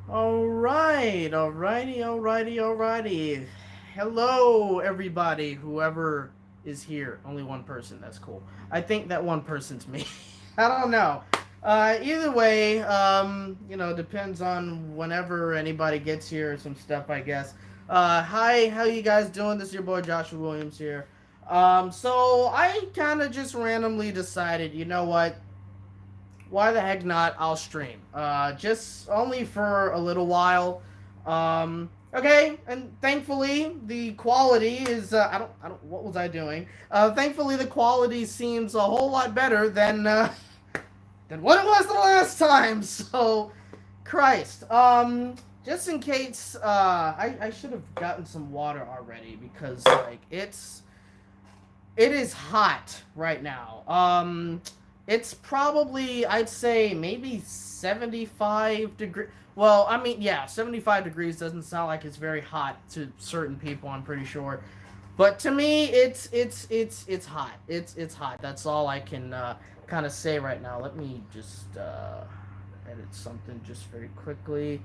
Alrighty. Hello, everybody, whoever is here. Only one person, that's cool. I think that one person's me. I don't know. Either way, depends on whenever anybody gets here or some stuff, I guess. Hi, how you guys doing? This is your boy Joshua Williams here. So I kind of just randomly decided, you know what? Why the heck not? I'll stream. Just only for a little while. Okay, and thankfully the quality is. I don't. What was I doing? Thankfully the quality seems a whole lot better than what it was the last time. So, Christ. Just in case. I should have gotten some water already because it is hot right now. It's probably I'd say maybe 75 degrees. Well, I mean, yeah, 75 degrees doesn't sound like it's very hot to certain people, I'm pretty sure. But to me, it's hot. It's hot. That's all I can kind of say right now. Let me just edit something just very quickly.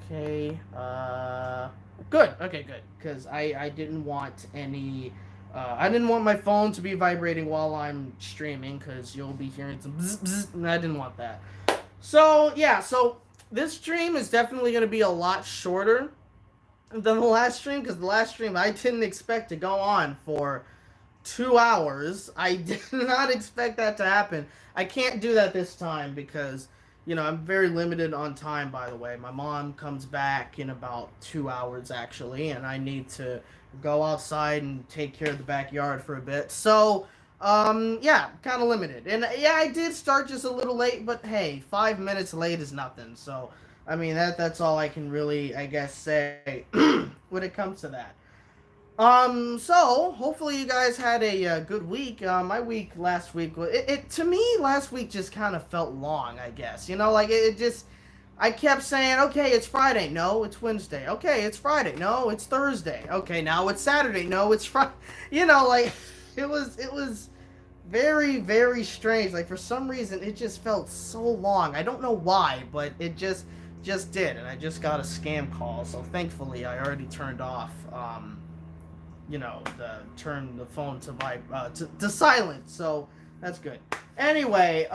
Okay. Good. Okay, good. Because I didn't want any. I didn't want my phone to be vibrating while I'm streaming because you'll be hearing some bzz, bzz, and I didn't want that. So yeah, so this stream is definitely going to be a lot shorter than the last stream because the last stream I didn't expect to go on for 2 hours. I did not expect that to happen. I can't do that this time because I'm very limited on time. By the way, my mom comes back in about 2 hours actually, and I need to go outside and take care of the backyard for a bit. So yeah, kind of limited. And yeah, I did start just a little late, but hey, 5 minutes late is nothing. So I mean that's all I can really, I guess, say when it comes to that. So hopefully you guys had a good week. My week last week, it to me last week just kind of felt long. I guess like it just. I kept saying, okay, it's Friday. No, it's Wednesday. Okay, it's Friday. No, it's Thursday. Okay, now it's Saturday. No, it's Friday. Like it was very very strange. Like for some reason, it just felt so long. I don't know why, but it just did, and I just got a scam call. So thankfully, I already turned off. Turn the phone to silent. So that's good. Anyway,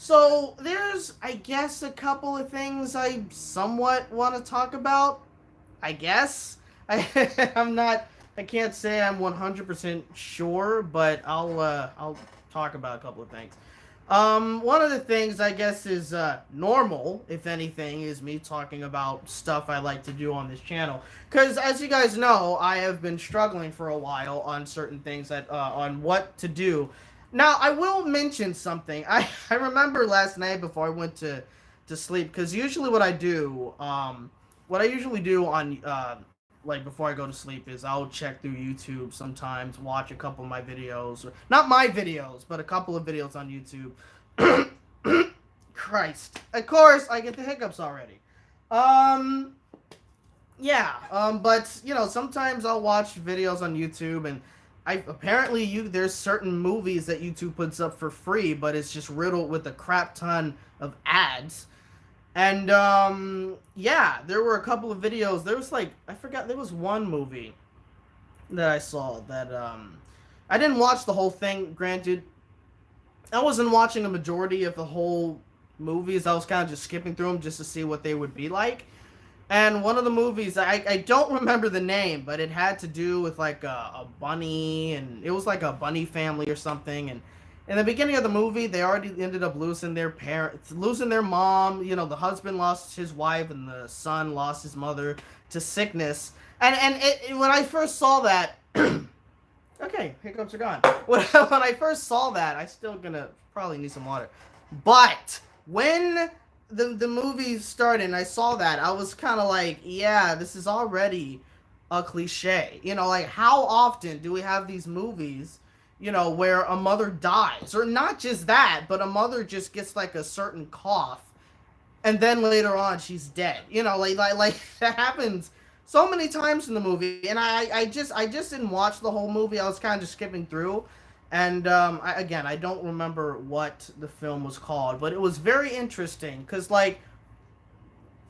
so there's I guess a couple of things I somewhat want to talk about. I guess I'm not. I can't say I'm 100% sure, but I'll talk about a couple of things. One of the things I guess is normal, if anything, is me talking about stuff I like to do on this channel. Because as you guys know, I have been struggling for a while on certain things on what to do. Now I will mention something. I remember last night before I went to sleep because usually what I usually do on like before I go to sleep is I'll check through YouTube sometimes, watch a couple of my videos, or not my videos, but a couple of videos on YouTube. Christ. Of course, I get the hiccups already. Um, yeah. But sometimes I'll watch videos on YouTube, and I apparently there's certain movies that YouTube puts up for free, but it's just riddled with a crap ton of ads. And yeah, there were a couple of videos. There was like I forgot there was one movie that I saw that I didn't watch the whole thing. Granted, I wasn't watching a majority of the whole movies. I was kind of just skipping through them just to see what they would be like. And one of the movies, I don't remember the name, but it had to do with like a bunny, and it was like a bunny family or something. And in the beginning of the movie, they already ended up losing their parents, losing their mom. The husband lost his wife, and the son lost his mother to sickness. And when I first saw that, okay, hiccups are gone. When I first saw that, I still gonna probably need some water. But when the movie started and I saw that, I was kind of like, yeah, this is already a cliche. Like how often do we have these movies, where a mother dies, or not just that, but a mother just gets like a certain cough, and then later on she's dead. Like that happens so many times in the movie, and I just didn't watch the whole movie. I was kind of just skipping through, and again, I don't remember what the film was called, but it was very interesting because like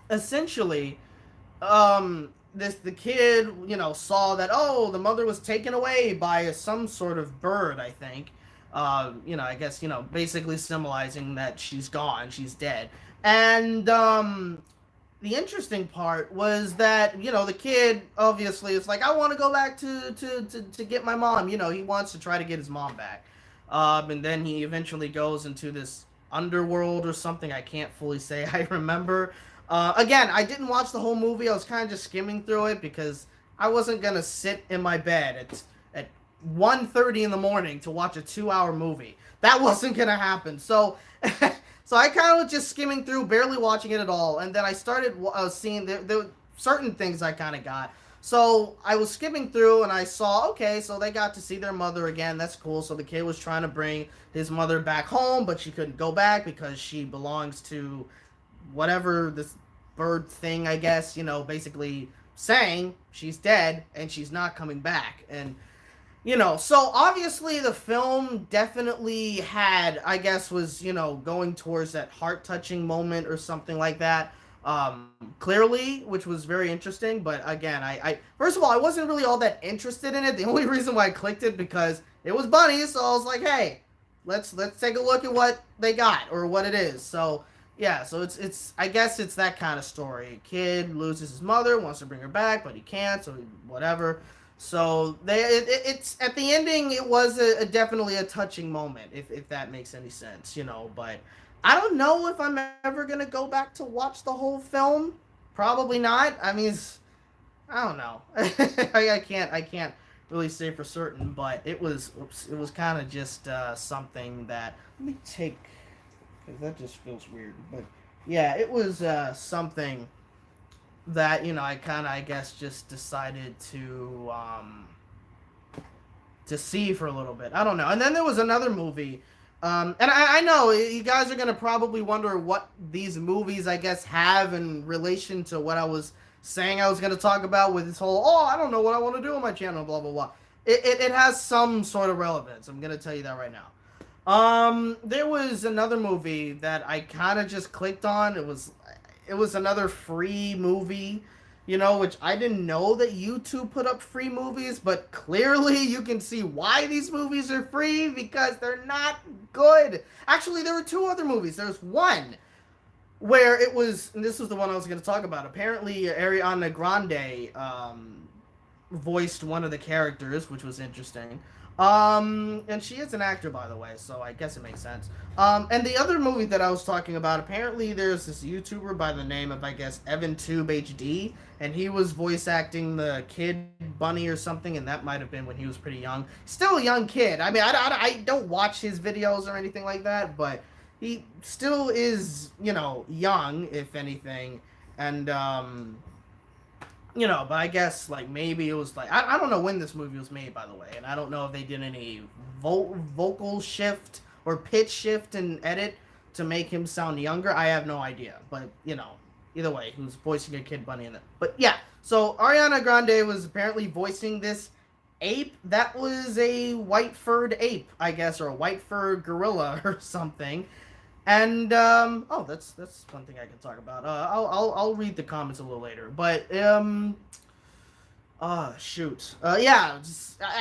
essentially, this the kid, saw that, oh, the mother was taken away by some sort of bird, I think. I guess, basically symbolizing that she's gone, she's dead. And the interesting part was that, the kid obviously is like, I want to go back to get my mom. He wants to try to get his mom back. And then he eventually goes into this underworld or something. I can't fully say I remember. Again, I didn't watch the whole movie. I was kind of just skimming through it because I wasn't gonna sit in my bed at 1:30 in the morning to watch a 2-hour movie. That wasn't gonna happen. So, so I kind of was just skimming through, barely watching it at all, and then I started seeing there were certain things I kind of got. So I was skipping through and I saw, okay, so they got to see their mother again. That's cool. So the kid was trying to bring his mother back home, but she couldn't go back because she belongs to whatever this bird thing, I guess, basically saying she's dead and she's not coming back. And, so obviously the film definitely had, I guess, was, going towards that heart touching moment or something like that. Clearly, which was very interesting. But again, I first of all, I wasn't really all that interested in it. The only reason why I clicked it because it was Bunny, so I was like, hey, let's take a look at what they got or what it is. So yeah, so it's I guess it's that kind of story. Kid loses his mother, wants to bring her back, but he can't, so whatever. So it's at the ending. It was definitely a touching moment, if that makes any sense, But I don't know if I'm ever gonna go back to watch the whole film. Probably not. I mean, I don't know. I can't really say for certain, but it was kind of just something that. Let me take, because that just feels weird. But yeah, it was something that I kind of, I guess, just decided to see for a little bit. I don't know. And then there was another movie. And I know you guys are going to probably wonder what these movies, I guess, have in relation to what I was saying I was going to talk about with this whole, oh, I don't know what I want to do on my channel, blah, blah, blah. It has some sort of relevance. I'm going to tell you that right now. There was another movie that I kind of just clicked on. It was another free movie, which I didn't know that YouTube put up free movies, but clearly you can see why these movies are free because they're not good. Actually, there were two other movies. There's one where it was, and this was the one I was going to talk about. Apparently, Ariana Grande voiced one of the characters, which was interesting. And she is an actor, by the way, so I guess it makes sense. And the other movie that I was talking about, apparently there's this YouTuber by the name of, I guess, EvanTube HD, and he was voice acting the kid Bunny or something, and that might have been when he was pretty young. Still a young kid. I mean, I don't watch his videos or anything like that, but he still is, young, if anything. And, but I guess, like, maybe it was, like, I don't know when this movie was made, by the way, and I don't know if they did any vocal shift or pitch shift and edit to make him sound younger. I have no idea, but, either way, he was voicing a kid Bunny in it. But, yeah, so Ariana Grande was apparently voicing this ape that was a white-furred ape, I guess, or a white-furred gorilla or something. And that's one thing I can talk about. I'll read the comments a little later. But shoot. Yeah,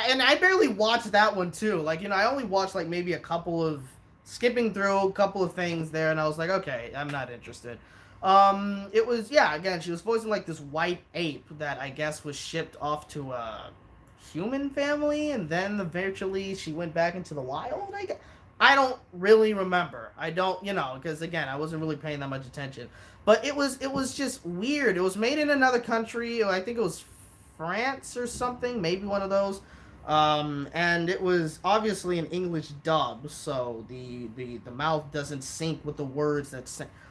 and I barely watched that one too. Like, I only watched like maybe skipping through a couple of things there, and I was like, okay, I'm not interested. It was, yeah, again, she was voicing like this white ape that I guess was shipped off to a human family, and then eventually she went back into the wild, I guess. I don't really remember. I don't, because again, I wasn't really paying that much attention. But it was just weird. It was made in another country. I think it was France or something, maybe one of those. And it was obviously an English dub, so the mouth doesn't sync with the words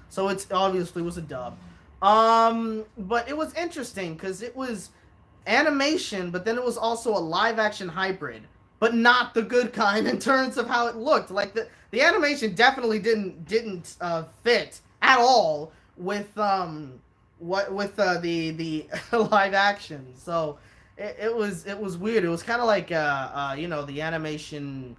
so it's obviously was a dub. But it was interesting because it was animation, but then it was also a live action hybrid, but not the good kind in terms of how it looked. Like the animation definitely didn't fit at all with the live action. So it was weird. It was kind of like the animation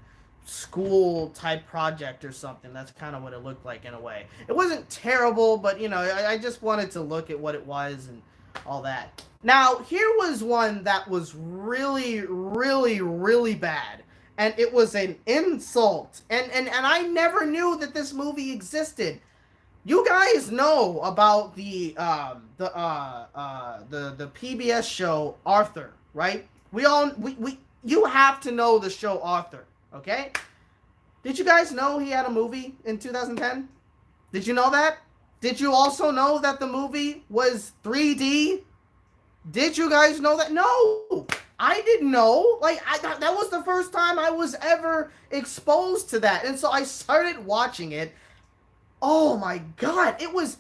school type project or something. That's kind of what it looked like in a way. It wasn't terrible, but you know, I just wanted to look at what it was and all that. Now, here was one that was really, really, really bad. And it was an insult. And I never knew that this movie existed. You guys know about the PBS show Arthur, right? We you have to know the show Arthur, okay? Did you guys know he had a movie in 2010? Did you know that? Did you also know that the movie was 3D? Did you guys know that? No, I didn't know. Like, that was the first time I was ever exposed to that, and so I started watching it. Oh my god, it was,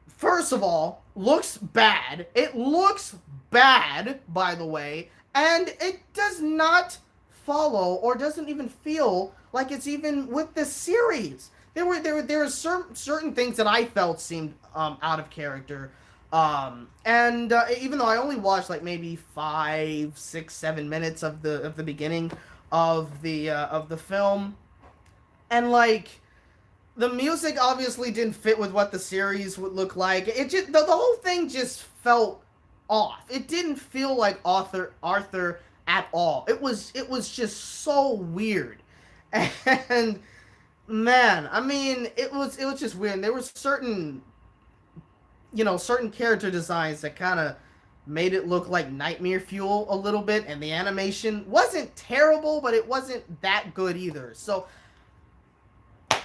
first of all, looks bad. It looks bad, by the way, and it does not follow or doesn't even feel like it's even with the series. There were certain things that I felt seemed out of character. And even though I only watched like maybe 5, 6, 7 minutes of the beginning of the film, and like the music obviously didn't fit with what the series would look like. It just the whole thing just felt off. It didn't feel like Arthur at all. It was just so weird. And man, I mean, it was just weird. There were certain, certain character designs that kind of made it look like Nightmare Fuel a little bit, and the animation wasn't terrible, but it wasn't that good either. So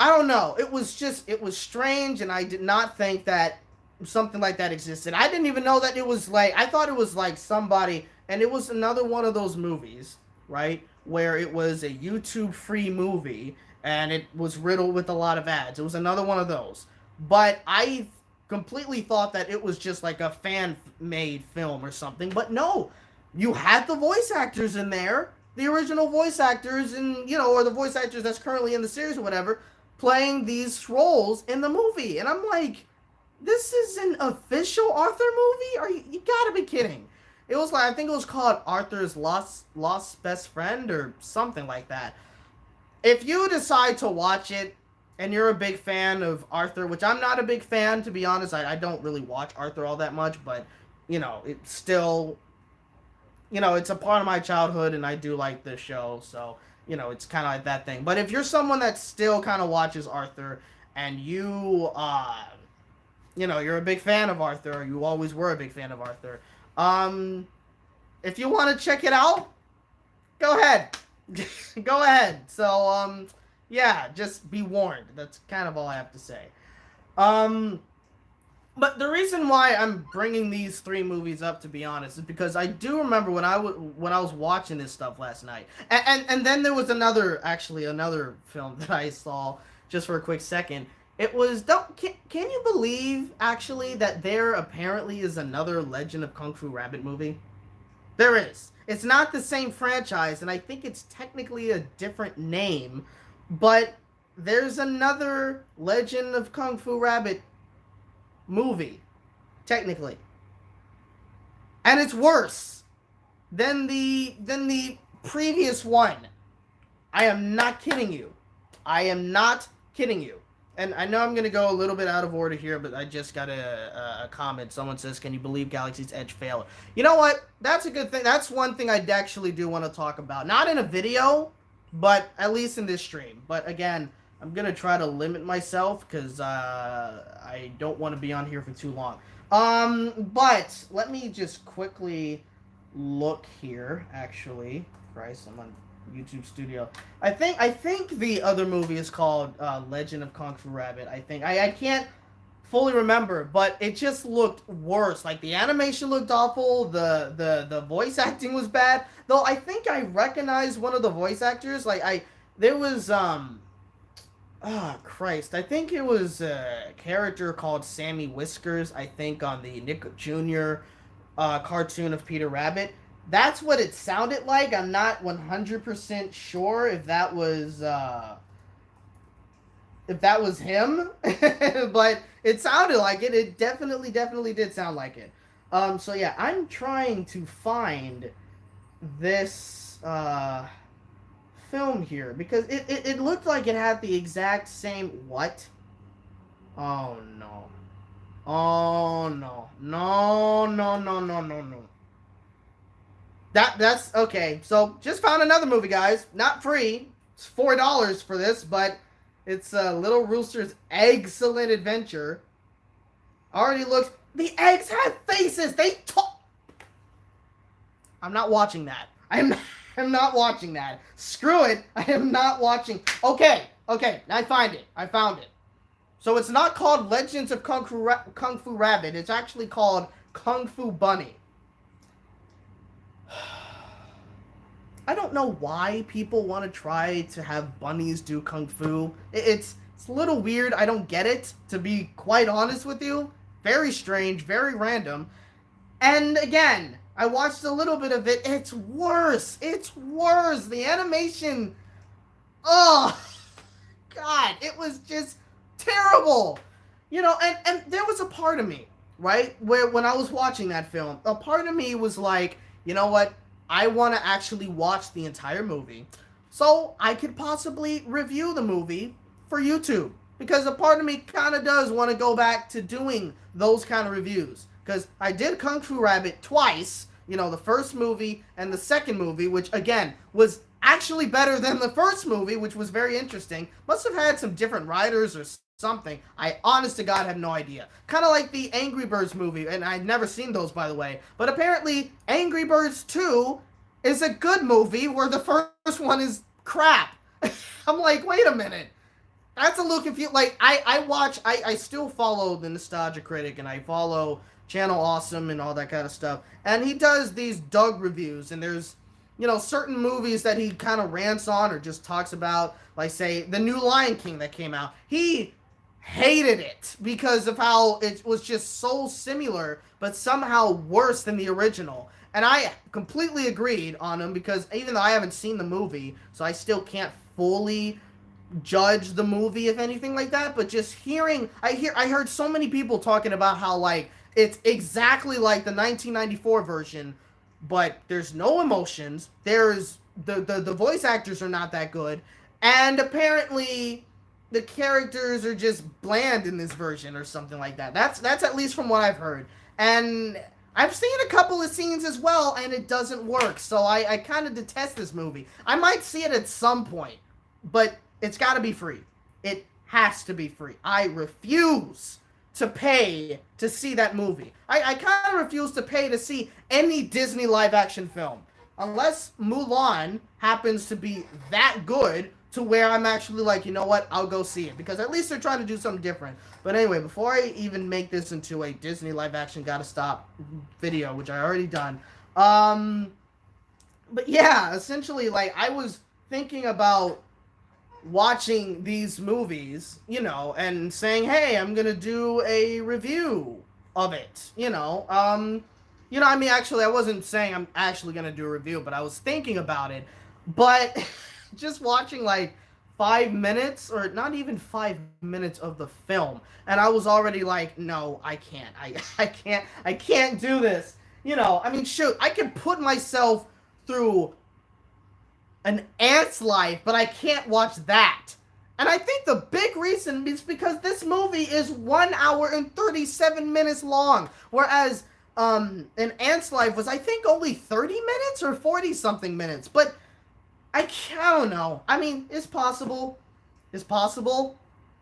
I don't know. It was strange, and I did not think that something like that existed. I didn't even know that it was like, I thought it was like somebody, and it was another one of those movies, right, where it was a YouTube free movie, and it was riddled with a lot of ads. It was another one of those. But I completely thought that it was just like a fan-made film or something. But no, you had the voice actors in there, the original voice actors, and or the voice actors that's currently in the series or whatever, playing these roles in the movie. And I'm like, this is an official Arthur movie? You gotta be kidding. It was like, I think it was called Arthur's Lost Best Friend or something like that. If you decide to watch it and you're a big fan of Arthur, which I'm not a big fan, to be honest, I don't really watch Arthur all that much, but it's still, it's a part of my childhood, and I do like this show, so it's kind of like that thing. But if you're someone that still kind of watches Arthur, and you're a big fan of Arthur, or you always were a big fan of Arthur, if you want to check it out, go ahead. Go ahead. So, yeah, just be warned. That's kind of all I have to say. But the reason why I'm bringing these 3 movies up, to be honest, is because I do remember when I was watching this stuff last night, and then there was another film that I saw just for a quick second. It was, can you believe actually that there apparently is another Legend of Kung Fu Rabbit movie? There is. It's not the same franchise, and I think it's technically a different name, but there's another Legend of Kung Fu Rabbit movie, technically. And it's worse than the previous one. I am not kidding you. I am not kidding you. And I know I'm going to go a little bit out of order here, but I just got a comment. Someone says, can you believe Galaxy's Edge failed? You know what? That's a good thing. That's one thing I actually do want to talk about. Not in a video, but at least in this stream. But again, I'm going to try to limit myself because I don't want to be on here for too long. But let me just quickly look here, actually. Christ, I'm on YouTube Studio. I think the other movie is called Legend of Kung Fu Rabbit. I think I can't fully remember, but it just looked worse. Like the animation looked awful. The voice acting was bad. Though I think I recognized one of the voice actors. There was Christ. I think it was a character called Sammy Whiskers. I think on the Nick Jr. Cartoon of Peter Rabbit. That's what it sounded like. I'm not 100% sure if that was him, but it sounded like it. It definitely did sound like it. So yeah, I'm trying to find this film here because it looked like it had the exact same what? Oh no. Oh no. No no no no no no. That's okay. So just found another movie, guys. Not free. It's $4 for this, but it's Little Rooster's Excellent Adventure. Already looks. The eggs have faces. They talk. I'm not watching that. I'm not watching that. Screw it. I am not watching. Okay. I find it. I found it. So it's not called Legends of Kung Fu Rabbit. It's actually called Kung Fu Bunny. I don't know why people want to try to have bunnies do kung fu. It's a little weird. I don't get it, to be quite honest with you. Very strange, very random. And again, I watched a little bit of it. It's worse. It's worse. The animation. Oh, God. It was just terrible. You know, and there was a part of me, right, where when I was watching that film, a part of me was like, you know what? I want to actually watch the entire movie so I could possibly review the movie for YouTube. Because a part of me kind of does want to go back to doing those kind of reviews. Because I did Kung Fu Rabbit twice, you know, the first movie and the second movie, which, again, was actually better than the first movie, which was very interesting. Must have had some different writers or something. I, honest to God, have no idea. Kind of like the Angry Birds movie, and I'd never seen those, by the way. But apparently, Angry Birds 2 is a good movie where the first one is crap. I'm like, wait a minute. That's a little confused. Like, I still follow the Nostalgia Critic, and I follow Channel Awesome and all that kind of stuff. And he does these Doug reviews, and there's, you know, certain movies that he kind of rants on or just talks about, like, say, the new Lion King that came out. He hated it because of how it was just so similar, but somehow worse than the original. And I completely agreed on him because even though I haven't seen the movie, so I still can't fully judge the movie if anything like that, but just hearing, I heard so many people talking about how, like, it's exactly like the 1994 version, but there's no emotions, there's the voice actors are not that good, and apparently the characters are just bland in this version or something like that. That's at least from what I've heard. And I've seen a couple of scenes as well, and it doesn't work. So I kind of detest this movie. I might see it at some point, but it's got to be free. It has to be free. I refuse to pay to see that movie. I kind of refuse to pay to see any Disney live-action film. Unless Mulan happens to be that good to where I'm actually like, you know what, I'll go see it. Because at least they're trying to do something different. But anyway, before I even make this into a Disney live-action gotta stop video, which I already done. But yeah, essentially, like, I was thinking about watching these movies, you know, and saying, hey, I'm gonna do a review of it, you know. You know, I mean, actually, I wasn't saying I'm actually gonna do a review, but I was thinking about it. But just watching like 5 minutes, or not even 5 minutes of the film, and I was already like, no, I can't. I can't do this. You know, I mean, shoot, I can put myself through an ant's life, but I can't watch that. And I think the big reason is because this movie is 1 hour and 37 minutes long, whereas an ant's life was, I think, only 30 minutes or 40 something minutes. But I don't know. I mean, it's possible. It's possible.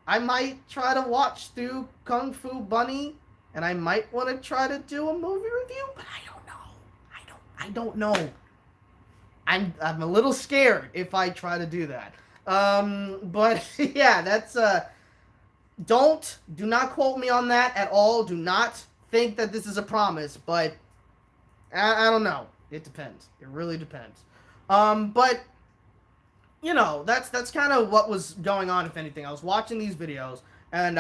I might try to watch through Kung Fu Bunny, and I might want to try to do a movie review, but I don't know. I don't know. I'm a little scared if I try to do that. But yeah, that's do not quote me on that at all. Do not think that this is a promise, but I don't know. It depends. It really depends. But you know, that's kind of what was going on, if anything. I was watching these videos, and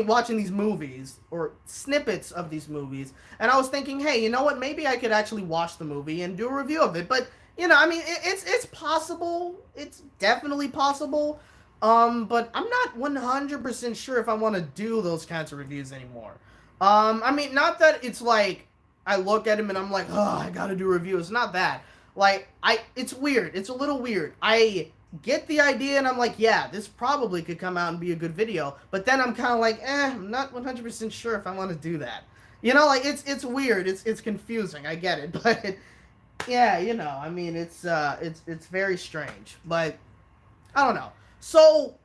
watching these movies, or snippets of these movies, and I was thinking, hey, you know what, maybe I could actually watch the movie and do a review of it. But, you know, I mean, it's possible. It's definitely possible. But I'm not 100% sure if I want to do those kinds of reviews anymore. I mean, not that it's like, I look at him and I'm like, oh, I gotta do a review. It's not that. Like, it's weird. It's a little weird. I get the idea, and I'm like, yeah, this probably could come out and be a good video. But then I'm kind of like, I'm not 100% sure if I want to do that. You know, like it's weird. It's confusing. I get it, but yeah, you know, I mean, it's very strange. But I don't know. So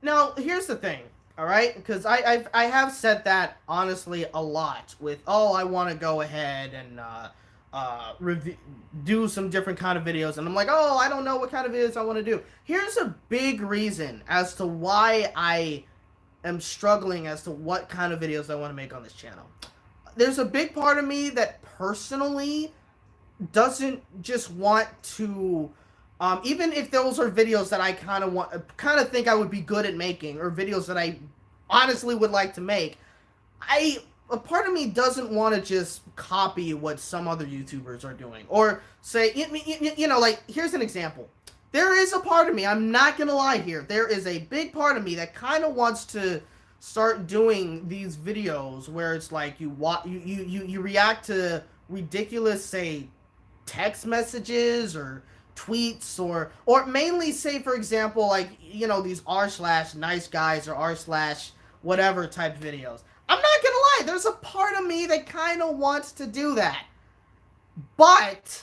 now here's the thing. All right, because I have said that honestly a lot with, oh, I want to go ahead and review, do some different kind of videos, and I'm like, oh, I don't know what kind of videos I want to do. Here's a big reason as to why I am struggling as to what kind of videos I want to make on this channel. There's a big part of me that personally doesn't just want to, even if those are videos that I kind of think I would be good at making, or videos that I honestly would like to make, a part of me doesn't want to just copy what some other YouTubers are doing, or say, you know, like, here's an example. There is a part of me, I'm not gonna lie here, there is a big part of me that kind of wants to start doing these videos where it's like you react to ridiculous, say, text messages or tweets, or mainly, say, for example, like, you know, these r/nice guys or r/whatever type videos. I'm not gonna lie, there's a part of me that kind of wants to do that, but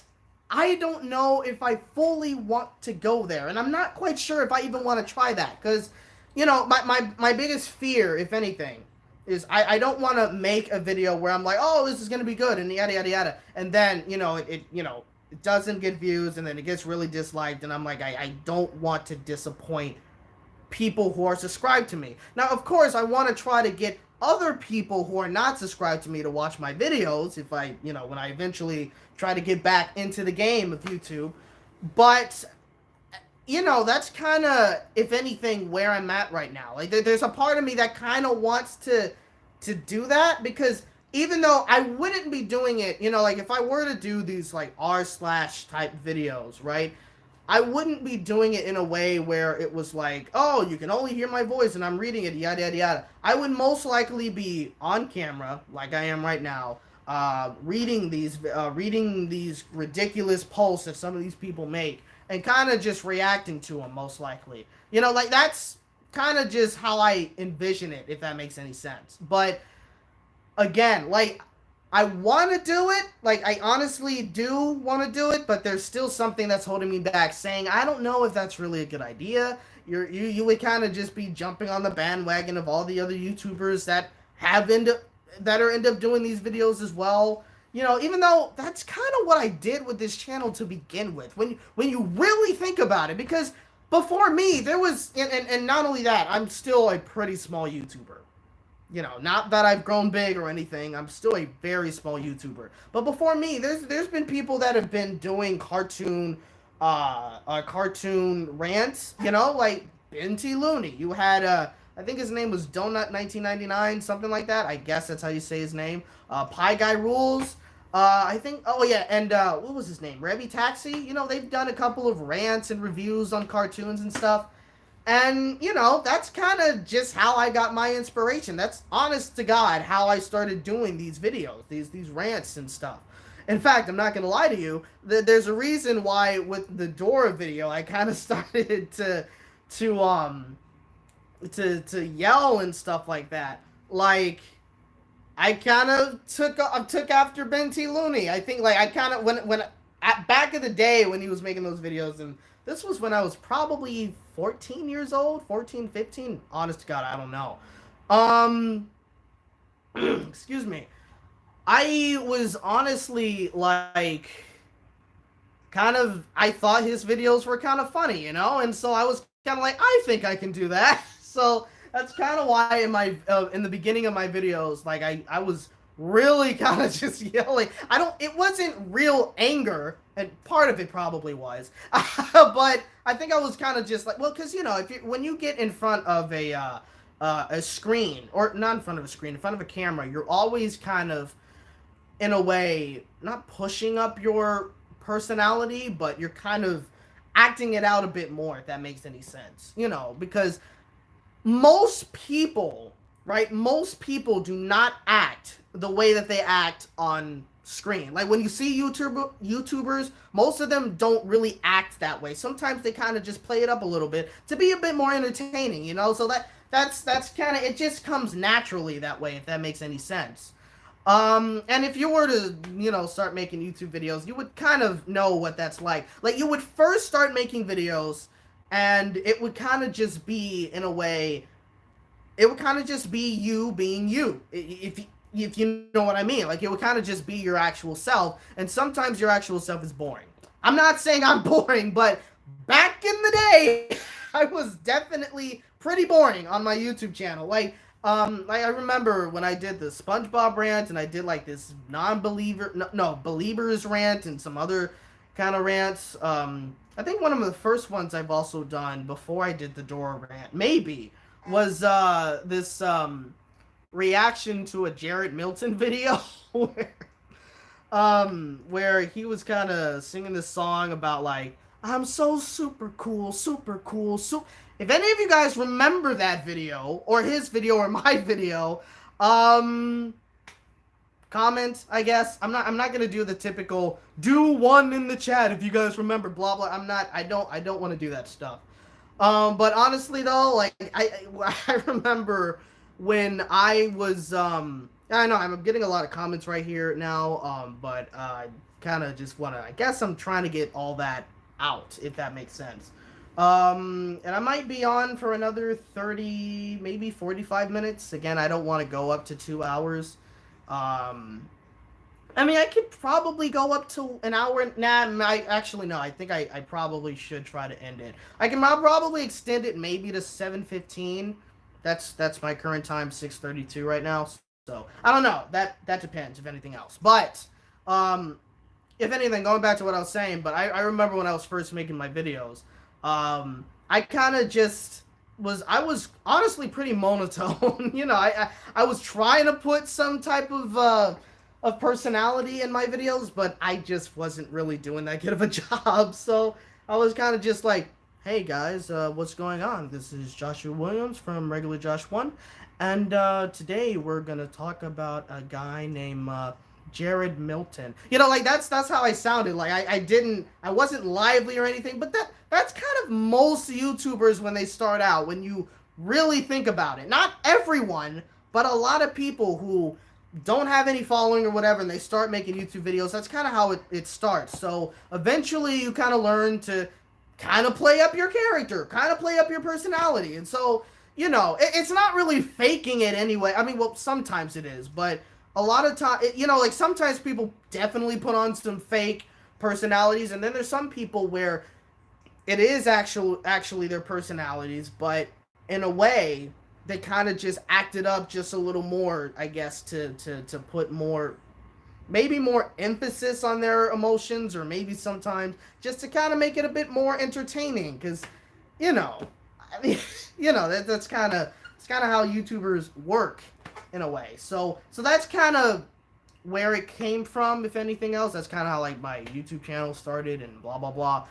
I don't know if I fully want to go there, and I'm not quite sure if I even want to try that, because, you know, my biggest fear, if anything, is I don't want to make a video where I'm like, oh, this is going to be good, and yada, yada, yada, and then, you know, it doesn't get views, and then it gets really disliked, and I'm like, I don't want to disappoint people who are subscribed to me. Now, of course, I want to try to get other people who are not subscribed to me to watch my videos if I, you know, when I eventually try to get back into the game of YouTube. But, you know, that's kind of, if anything, where I'm at right now. Like, there's a part of me that kind of wants to do that, because even though I wouldn't be doing it, you know, like, if I were to do these, like, r/type videos, right, I wouldn't be doing it in a way where it was like, oh, you can only hear my voice and I'm reading it, yada, yada, yada. I would most likely be on camera, like I am right now, reading these ridiculous posts that some of these people make, and kind of just reacting to them, most likely. You know, like, that's kind of just how I envision it, if that makes any sense. But, again, like, I want to do it, like, I honestly do want to do it, but there's still something that's holding me back, saying, I don't know if that's really a good idea. You would kind of just be jumping on the bandwagon of all the other YouTubers that end up doing these videos as well. You know, even though that's kind of what I did with this channel to begin with, when you really think about it, because before me, there was, and not only that, I'm still a pretty small YouTuber. You know, not that I've grown big or anything. I'm still a very small YouTuber. But before me, there's been people that have been doing cartoon rants. You know, like Benty Looney. You had I think his name was Donut1999, something like that. I guess that's how you say his name. Pie Guy Rules. I think. Oh yeah, and what was his name? Revy Taxi. You know, they've done a couple of rants and reviews on cartoons and stuff. And, you know, that's kind of just how I got my inspiration. That's, honest to God, how I started doing these videos, these rants and stuff. In fact, I'm not going to lie to you, there's a reason why with the Dora video, I kind of started to yell and stuff like that. Like, I kind of took after Benty Looney. I think, like, I kind of, when back in the day when he was making those videos, and this was when I was probably 14 years old, 14, 15. Honest to God, I don't know. Excuse me. I was honestly, like, I thought his videos were kind of funny, you know? And so I was kind of like, I think I can do that. So that's kind of why in the beginning of my videos, like, I was really kind of just yelling. It wasn't real anger, and part of it probably was, but I think I was kind of just like, well, because, you know, when you get in front of a screen, or not in front of a screen, in front of a camera, you're always kind of, in a way, not pushing up your personality, but you're kind of acting it out a bit more, if that makes any sense, you know, because most people, right, most people do not act the way that they act on screen. Like when you see YouTubers, most of them don't really act that way. Sometimes they kind of just play it up a little bit to be a bit more entertaining, you know? So that's kind of, it just comes naturally that way, if that makes any sense. And if you were to, you know, start making YouTube videos, you would kind of know what that's like. Like, you would first start making videos, and it would kind of just be, in a way, it would kind of just be you being you. If you know what I mean. Like, it would kind of just be your actual self, and sometimes your actual self is boring. I'm not saying I'm boring, but back in the day, I was definitely pretty boring on my YouTube channel. Like I remember when I did the SpongeBob rant, and I did like this believers rant, and some other kind of rants. I think one of the first ones I've also done before I did the Dora rant, maybe, was this reaction to a Jared Milton video where he was kind of singing this song about, like, I'm so super cool, super cool. So if any of you guys remember that video, or his video, or my video, comment, I guess. I'm not gonna do the typical do one in the chat if you guys remember, blah blah. I don't want to do that stuff. But honestly though, like I remember when I was I know I'm getting a lot of comments right here now, but I kind of just want to, I guess I'm trying to get all that out, if that makes sense. And I might be on for another 30, maybe 45 minutes. Again, I don't want to go up to 2 hours. I mean, I could probably go up to an hour. Nah, actually, no. I think I probably should try to end it. I'll probably extend it maybe to 7:15. That's my current time, 6:32 right now. So I don't know. That depends, if anything else. But if anything, going back to what I was saying, but I remember when I was first making my videos, I kind of just I was honestly pretty monotone. You know, I was trying to put some type of personality in my videos, but I just wasn't really doing that good of a job. So I was kind of just like, hey guys, what's going on? This is Joshua Williams from Regular Josh 1, and today we're gonna talk about a guy named Jared Milton. You know, like that's how I sounded. Like I wasn't lively or anything, but that's kind of most YouTubers when they start out, when you really think about it. Not everyone, but a lot of people who don't have any following or whatever, and they start making YouTube videos, that's kind of how it starts. So eventually you kind of learn to kind of play up your character, kind of play up your personality. And so, you know, it's not really faking it anyway. I mean, well, sometimes it is, but a lot of time, you know, like sometimes people definitely put on some fake personalities, and then there's some people where it is actually their personalities, but in a way they kind of just acted up just a little more, I guess, to put more, maybe more emphasis on their emotions, or maybe sometimes just to kind of make it a bit more entertaining, because, you know, I mean, you know, that's kind of, it's kind of how YouTubers work in a way. So that's kind of where it came from, if anything else. That's kind of how, like, my YouTube channel started, and blah blah blah.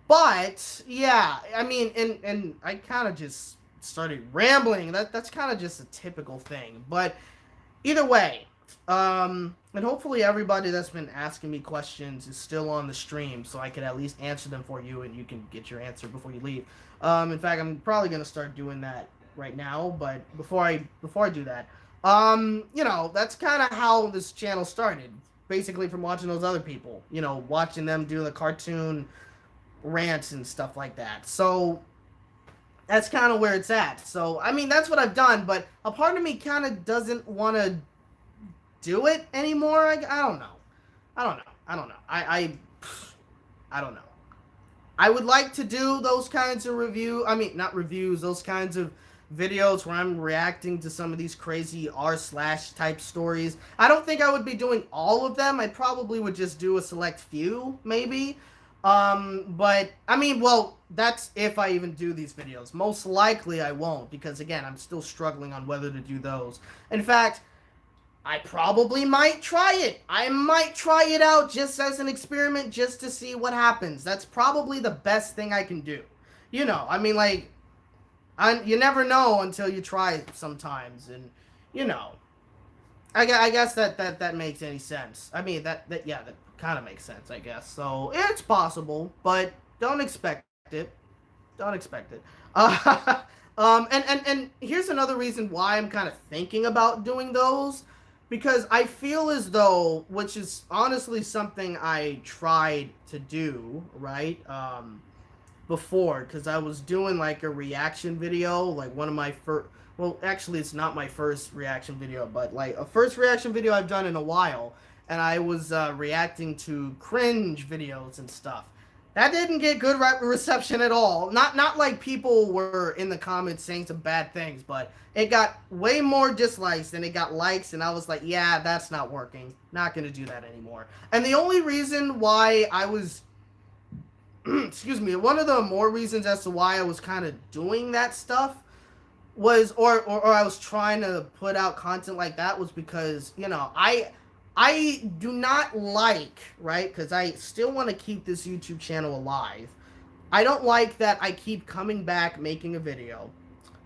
But yeah, I mean, and I kind of just started rambling. That's kind of just a typical thing. But either way, and hopefully everybody that's been asking me questions is still on the stream, so I can at least answer them for you, and you can get your answer before you leave. In fact, I'm probably gonna start doing that right now. But before I do that, you know, that's kind of how this channel started. Basically, from watching those other people, you know, watching them do the cartoon rants and stuff like that. So that's kind of where it's at. So I mean, that's what I've done, but a part of me kind of doesn't want to do it anymore. I don't know. I don't know. I would like to do those kinds of not reviews, those kinds of videos where I'm reacting to some of these crazy r/ type stories. I don't think I would be doing all of them. I probably would just do a select few, maybe. But I mean, well, that's if I even do these videos. Most likely I won't, because again, I'm still struggling on whether to do those. In fact, I probably might try it. I might try it out just as an experiment, just to see what happens. That's probably the best thing I can do. You know, I mean, like, you never know until you try it sometimes, and, you know. I guess that makes any sense. I mean yeah, that kind of makes sense, I guess. So it's possible, but don't expect it. Don't expect it. And here's another reason why I'm kind of thinking about doing those, because I feel as though, which is honestly something I tried to do, right? Before, because I was doing like a reaction video, like one of my first. Well, actually, it's not my first reaction video, but like a first reaction video I've done in a while, and I was reacting to cringe videos and stuff. That didn't get good reception at all. Not like people were in the comments saying some bad things, but it got way more dislikes than it got likes, and I was like, yeah, that's not working. Not gonna do that anymore. And the only reason why I was excuse me, one of the more reasons as to why I was kind of doing that stuff was or I was trying to put out content like that was because, you know, I do not like, right? Cuz I still want to keep this YouTube channel alive. I don't like that I keep coming back making a video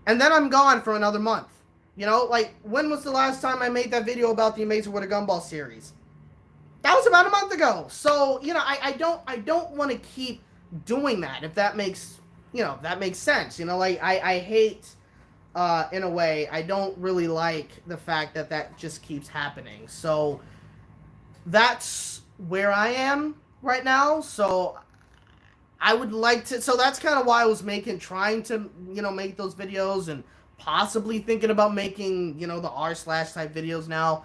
and then I'm gone for another month. You know, like when was the last time I made that video about the Amazing World of Gumball series? That was about a month ago. So, you know, I don't want to keep doing that, if that makes, you know, that makes sense. You know, like I hate in a way, I don't really like the fact that that just keeps happening. So that's where I am right now. So I would like to, so that's kind of why I was trying to, you know, make those videos, and possibly thinking about making, you know, the r slash type videos now,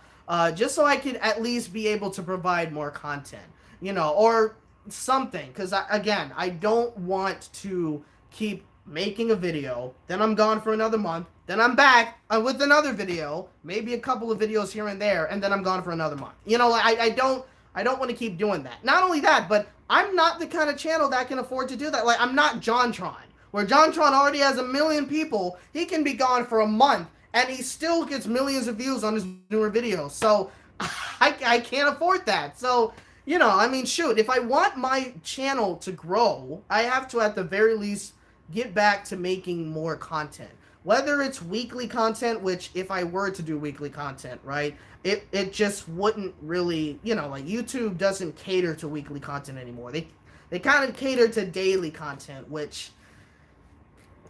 just so I could at least be able to provide more content, you know, or something. Because again, I don't want to keep making a video, then I'm gone for another month, then I'm back with another video, maybe a couple of videos here and there, and then I'm gone for another month. You know, I don't want to keep doing that. Not only that, but I'm not the kind of channel that can afford to do that. Like, I'm not JonTron, where JonTron already has 1 million people. He can be gone for a month, and he still gets millions of views on his newer videos. So, I can't afford that. So, you know, I mean, shoot, if I want my channel to grow, I have to, at the very least, get back to making more content. Whether it's weekly content, which if I were to do weekly content, right, it just wouldn't really, you know, like YouTube doesn't cater to weekly content anymore. They kind of cater to daily content, which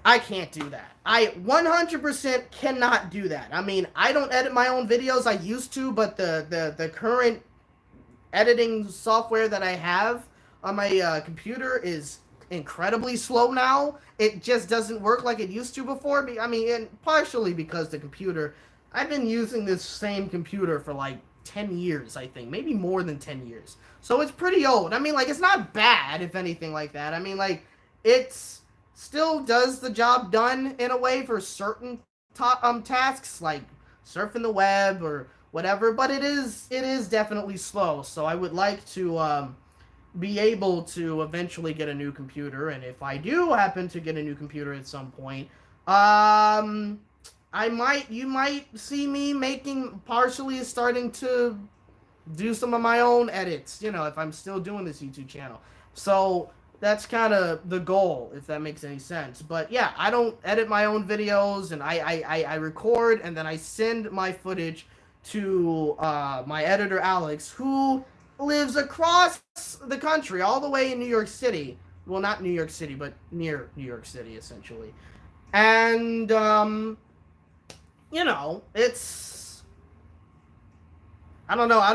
I can't do that. I 100% cannot do that. I mean, I don't edit my own videos. I used to, but the current editing software that I have on my computer is incredibly slow now. It just doesn't work like it used to before. I mean, and partially because the computer, I've been using this same computer for like 10 years, I think. Maybe more than 10 years. So it's pretty old. I mean, like, it's not bad, if anything like that. I mean, like, it's still does the job done in a way for certain tasks, like surfing the web or whatever, but it is definitely slow. So I would like to be able to eventually get a new computer, and if I do happen to get a new computer at some point, you might see me partially starting to do some of my own edits, you know, if I'm still doing this YouTube channel. So that's kind of the goal, if that makes any sense. But yeah, I don't edit my own videos, and I record, and then I send my footage to my editor Alex, who lives across the country, all the way in New York City. Well, not New York City, but near New York City, essentially. And you know, it's, I don't know, I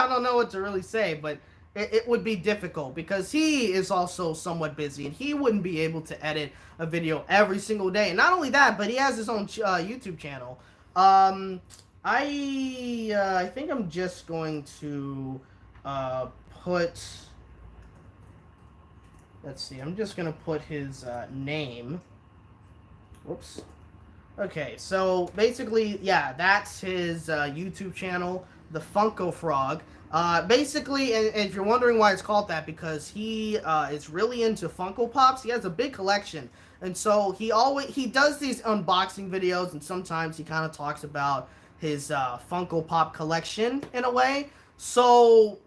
don't know what to really say, but it would be difficult because he is also somewhat busy, and he wouldn't be able to edit a video every single day. And not only that, but he has his own YouTube channel. I think I'm just going to put, let's see, I'm just going to put his name. Whoops. Okay, so basically, yeah, that's his YouTube channel, The Funko Frog. Basically, and if you're wondering why it's called that, because he is really into Funko Pops. He has a big collection, and so he does these unboxing videos, and sometimes he kind of talks about his Funko Pop collection in a way. So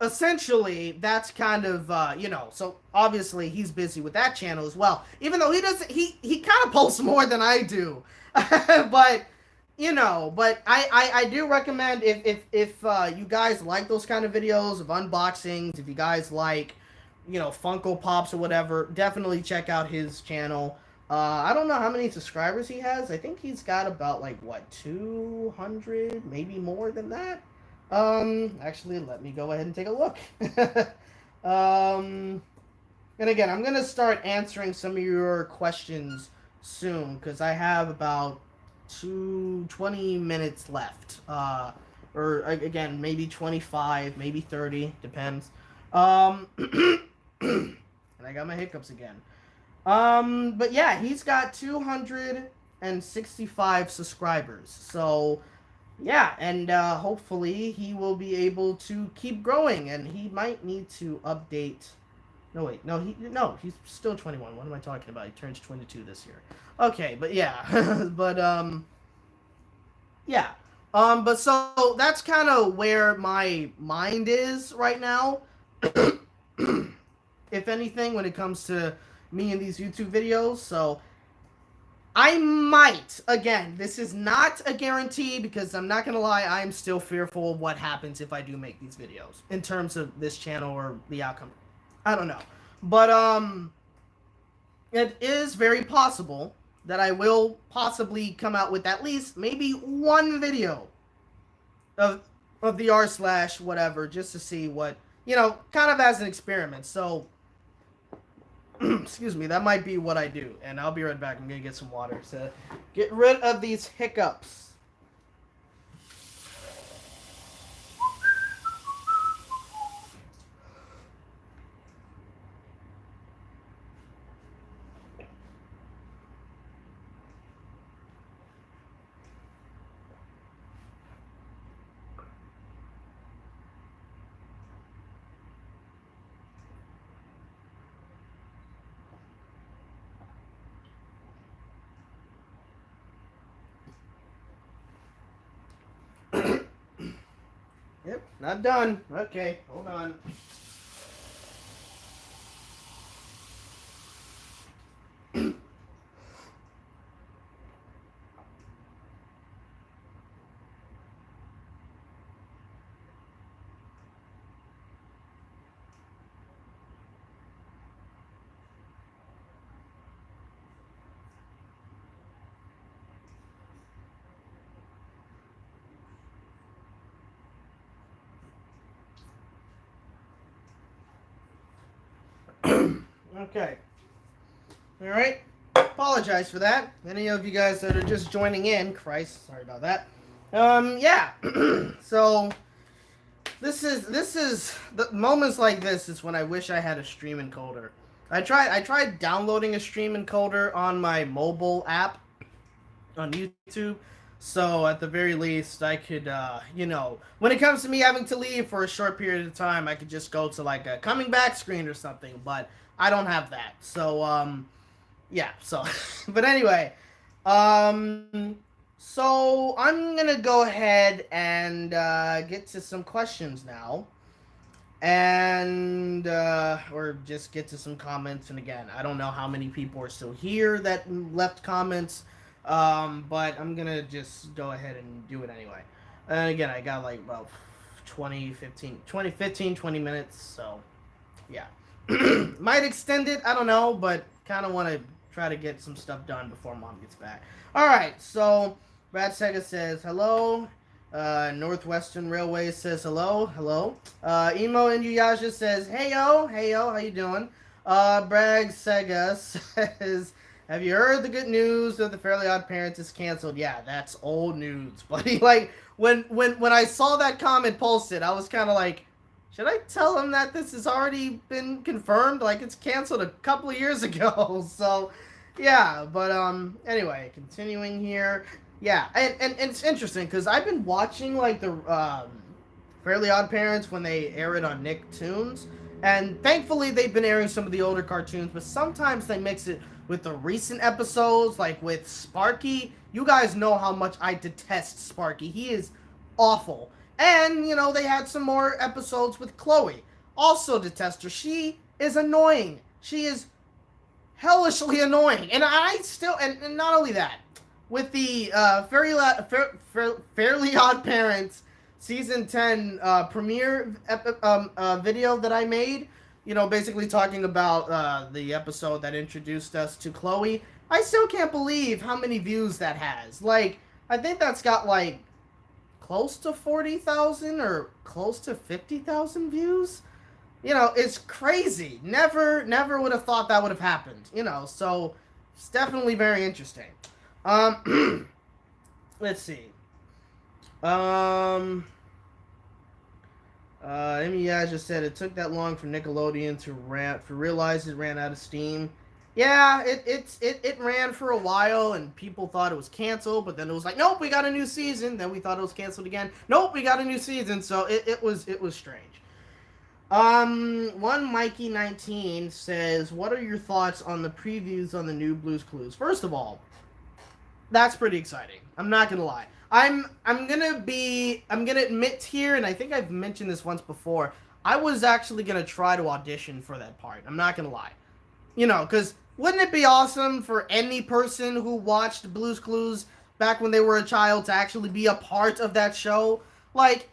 essentially, that's kind of, you know, so obviously he's busy with that channel as well. Even though he kind of posts more than I do. But, you know, but I do recommend if you guys like those kind of videos of unboxings, if you guys like, you know, Funko Pops or whatever, definitely check out his channel. I don't know how many subscribers he has. I think he's got about like what 200, maybe more than that. Actually, let me go ahead and take a look. um, and again, I'm gonna start answering some of your questions soon because I have about 20 minutes left. Or again, maybe 25, maybe 30, depends. And I got my hiccups again. But yeah, he's got 265 subscribers. So yeah, and hopefully he will be able to keep growing, and he might need to update. No wait, no, he's still 21. What am I talking about? He turns 22 this year. Okay, but yeah, but yeah, but so that's kind of where my mind is right now. If anything, when it comes to me and these YouTube videos, so I might, again, this is not a guarantee because I'm not going to lie, I'm still fearful of what happens if I do make these videos in terms of this channel or the outcome. I don't know. But, it is very possible that I will possibly come out with at least maybe one video of the r slash whatever just to see what, you know, kind of as an experiment. So, excuse me, that might be what I do. And I'll be right back. I'm going to get some water to get rid of these hiccups. Yep, not done. Okay, hold on. Okay. All right. Apologize for that. Any of you guys that are just joining in, Christ, sorry about that. Yeah. So this is the moments like this is when I wish I had a stream encoder. I tried downloading a stream encoder on my mobile app on YouTube. So at the very least, I could, you know, when it comes to me having to leave for a short period of time, I could just go to like a coming back screen or something. But I don't have that. So, yeah. So, but anyway, so I'm gonna go ahead and get to some questions now, and or just get to some comments. And again, I don't know how many people are still here that left comments. But I'm gonna just go ahead and do it anyway. And again, I got like about 20 minutes, so yeah. Might extend it, I don't know, but kind of want to try to get some stuff done before Mom gets back. Alright, so Brad Sega says hello. Northwestern Railway says hello. Emo Inuyasha says heyo, how you doing? Brad Sega says, have you heard the good news of the Fairly Odd Parents is canceled? Yeah, that's old news, buddy. Like when I saw that comment posted, I was kind of like, should I tell him that this has already been confirmed? Like it's canceled a couple of years ago. So, yeah. But anyway, continuing here. Yeah, and it's interesting because I've been watching like the Fairly Odd Parents when they air it on Nicktoons, and thankfully they've been airing some of the older cartoons, but sometimes they mix it with the recent episodes, like with Sparky. You guys know how much I detest Sparky. He is awful. And, you know, they had some more episodes with Chloe. Also detest her. She is annoying. She is hellishly annoying. And I still, and not only that, with the Fairly Odd Parents season 10 premiere video that I made, basically talking about the episode that introduced us to Chloe. I still can't believe how many views that has. Like, I think that's got like close to 40,000 or close to 50,000 views. It's crazy. Never would have thought that would have happened. So it's definitely very interesting. Let's see. Amy just said it took that long for Nickelodeon to realize it ran out of steam. Yeah, it ran for a while and people thought it was canceled, but then it was like, nope, we got a new season. Then we thought it was canceled again. Nope, we got a new season. So it was strange. One Mikey19 says, what are your thoughts on the previews on the new Blue's Clues? First of all, that's pretty exciting. I'm not gonna lie. I'm gonna admit here, and I think I've mentioned this once before, I was actually gonna try to audition for that part. I'm not gonna lie. Because wouldn't it be awesome for any person who watched Blue's Clues back when they were a child to actually be a part of that show? Like,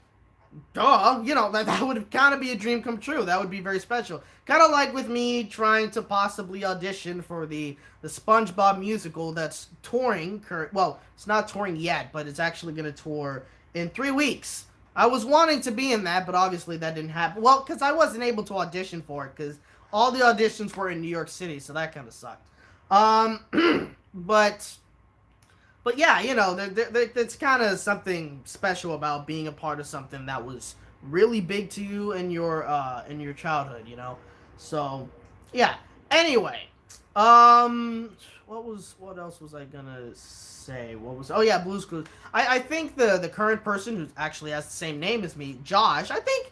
duh, that would kind of be a dream come true. That would be very special. Kind of like with me trying to possibly audition for the SpongeBob musical that's touring. Well, it's not touring yet, but it's actually going to tour in 3 weeks. I was wanting to be in that, but obviously that didn't happen. Well, because I wasn't able to audition for it, because all the auditions were in New York City, so that kind of sucked. But yeah, that's kind of something special about being a part of something that was really big to you in your childhood, So, yeah. Anyway, what else was I gonna say? Oh yeah, Blue's Clues. I think the current person who actually has the same name as me, Josh, I think,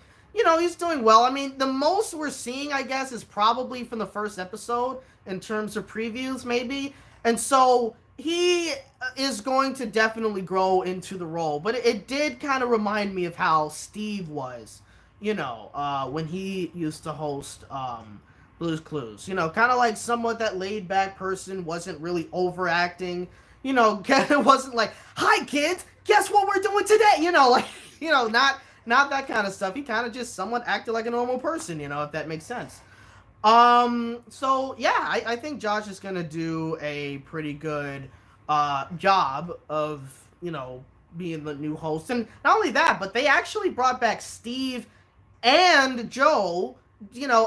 he's doing well. I mean, the most we're seeing, I guess, is probably from the first episode in terms of previews, maybe. And so he is going to definitely grow into the role. But it did kind of remind me of how Steve was, when he used to host Blue's Clues. Kind of like somewhat that laid-back person, wasn't really overacting. It wasn't like, hi, kids, guess what we're doing today? Not that kind of stuff. He kind of just somewhat acted like a normal person, if that makes sense. So yeah, I think Josh is gonna do a pretty good job of, being the new host. And not only that, but they actually brought back Steve and Joe,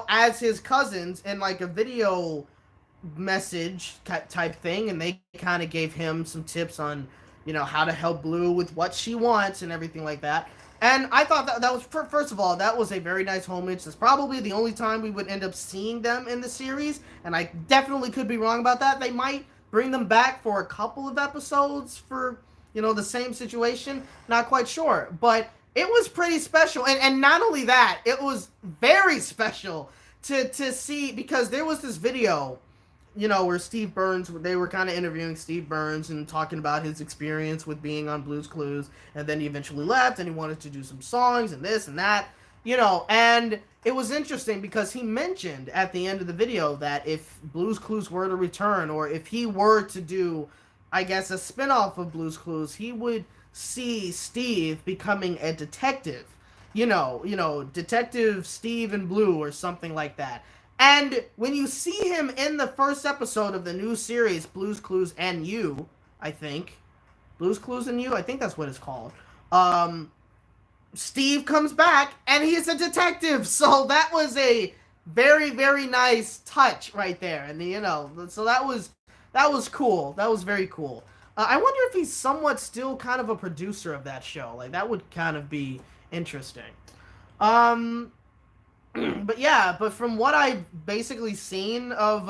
as his cousins in like a video message type thing, and they kind of gave him some tips on, how to help Blue with what she wants and everything like that. And I thought that was, first of all, that was a very nice homage. That's probably the only time we would end up seeing them in the series, and I definitely could be wrong about that. They might bring them back for a couple of episodes for, the same situation. Not quite sure. But it was pretty special. And not only that, it was very special to see, because there was this video, where Steve Burns, they were kind of interviewing Steve Burns and talking about his experience with being on Blue's Clues, and then he eventually left and he wanted to do some songs and this and that, and it was interesting because he mentioned at the end of the video that if Blue's Clues were to return, or if he were to do, I guess, a spin-off of Blue's Clues, he would see Steve becoming a detective, Detective Steve and Blue or something like that. And when you see him in the first episode of the new series, Blue's Clues and You, I think. Blue's Clues and You? I think that's what it's called. Steve comes back, and he's a detective. So that was a very, very nice touch right there. And, so that was cool. That was very cool. I wonder if he's somewhat still kind of a producer of that show. Like, that would kind of be interesting. But yeah, but from what I've basically seen of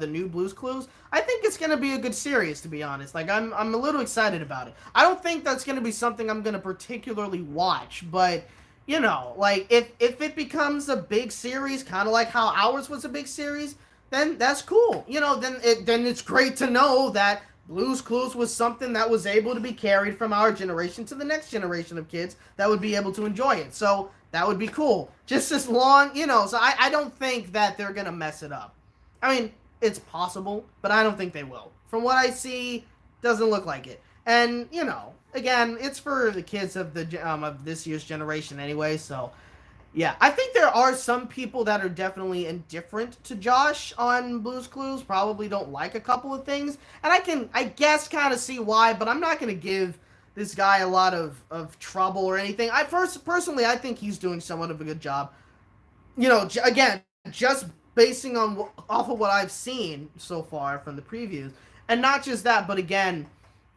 the new Blue's Clues, I think it's gonna be a good series, to be honest. Like, I'm a little excited about it. I don't think that's gonna be something I'm gonna particularly watch, but like if it becomes a big series, kind of like how ours was a big series, then that's cool. Then it's great to know that Blue's Clues was something that was able to be carried from our generation to the next generation of kids that would be able to enjoy it. So that would be cool. Just as long, so I don't think that they're going to mess it up. I mean, it's possible, but I don't think they will. From what I see, Doesn't look like it. And again, it's for the kids of of this year's generation anyway. So yeah, I think there are some people that are definitely indifferent to Josh on Blue's Clues. Probably don't like a couple of things, and I guess, kind of see why. But I'm not going to give this guy a lot of trouble or anything. Personally, I think he's doing somewhat of a good job. Again, just basing on off of what I've seen so far from the previews, and not just that, but again,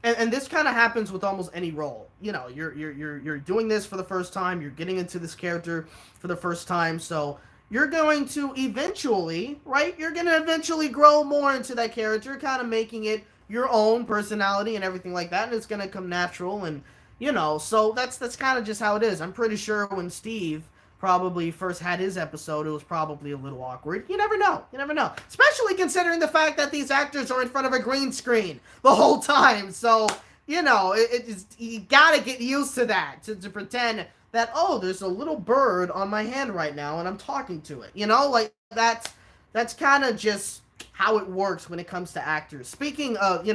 and this kind of happens with almost any role. You're doing this for the first time. You're getting into this character for the first time, so you're going to eventually, right? You're going to eventually grow more into that character, kind of making it your own personality and everything like that, and it's going to come natural. And so that's kind of just how it is. I'm pretty sure when Steve probably first had his episode, it was probably a little awkward. You never know. Especially considering the fact that these actors are in front of a green screen the whole time. So, you gotta get used to that, to pretend that, oh, there's a little bird on my hand right now and I'm talking to it. Like that's kind of just how it works when it comes to actors. Speaking of,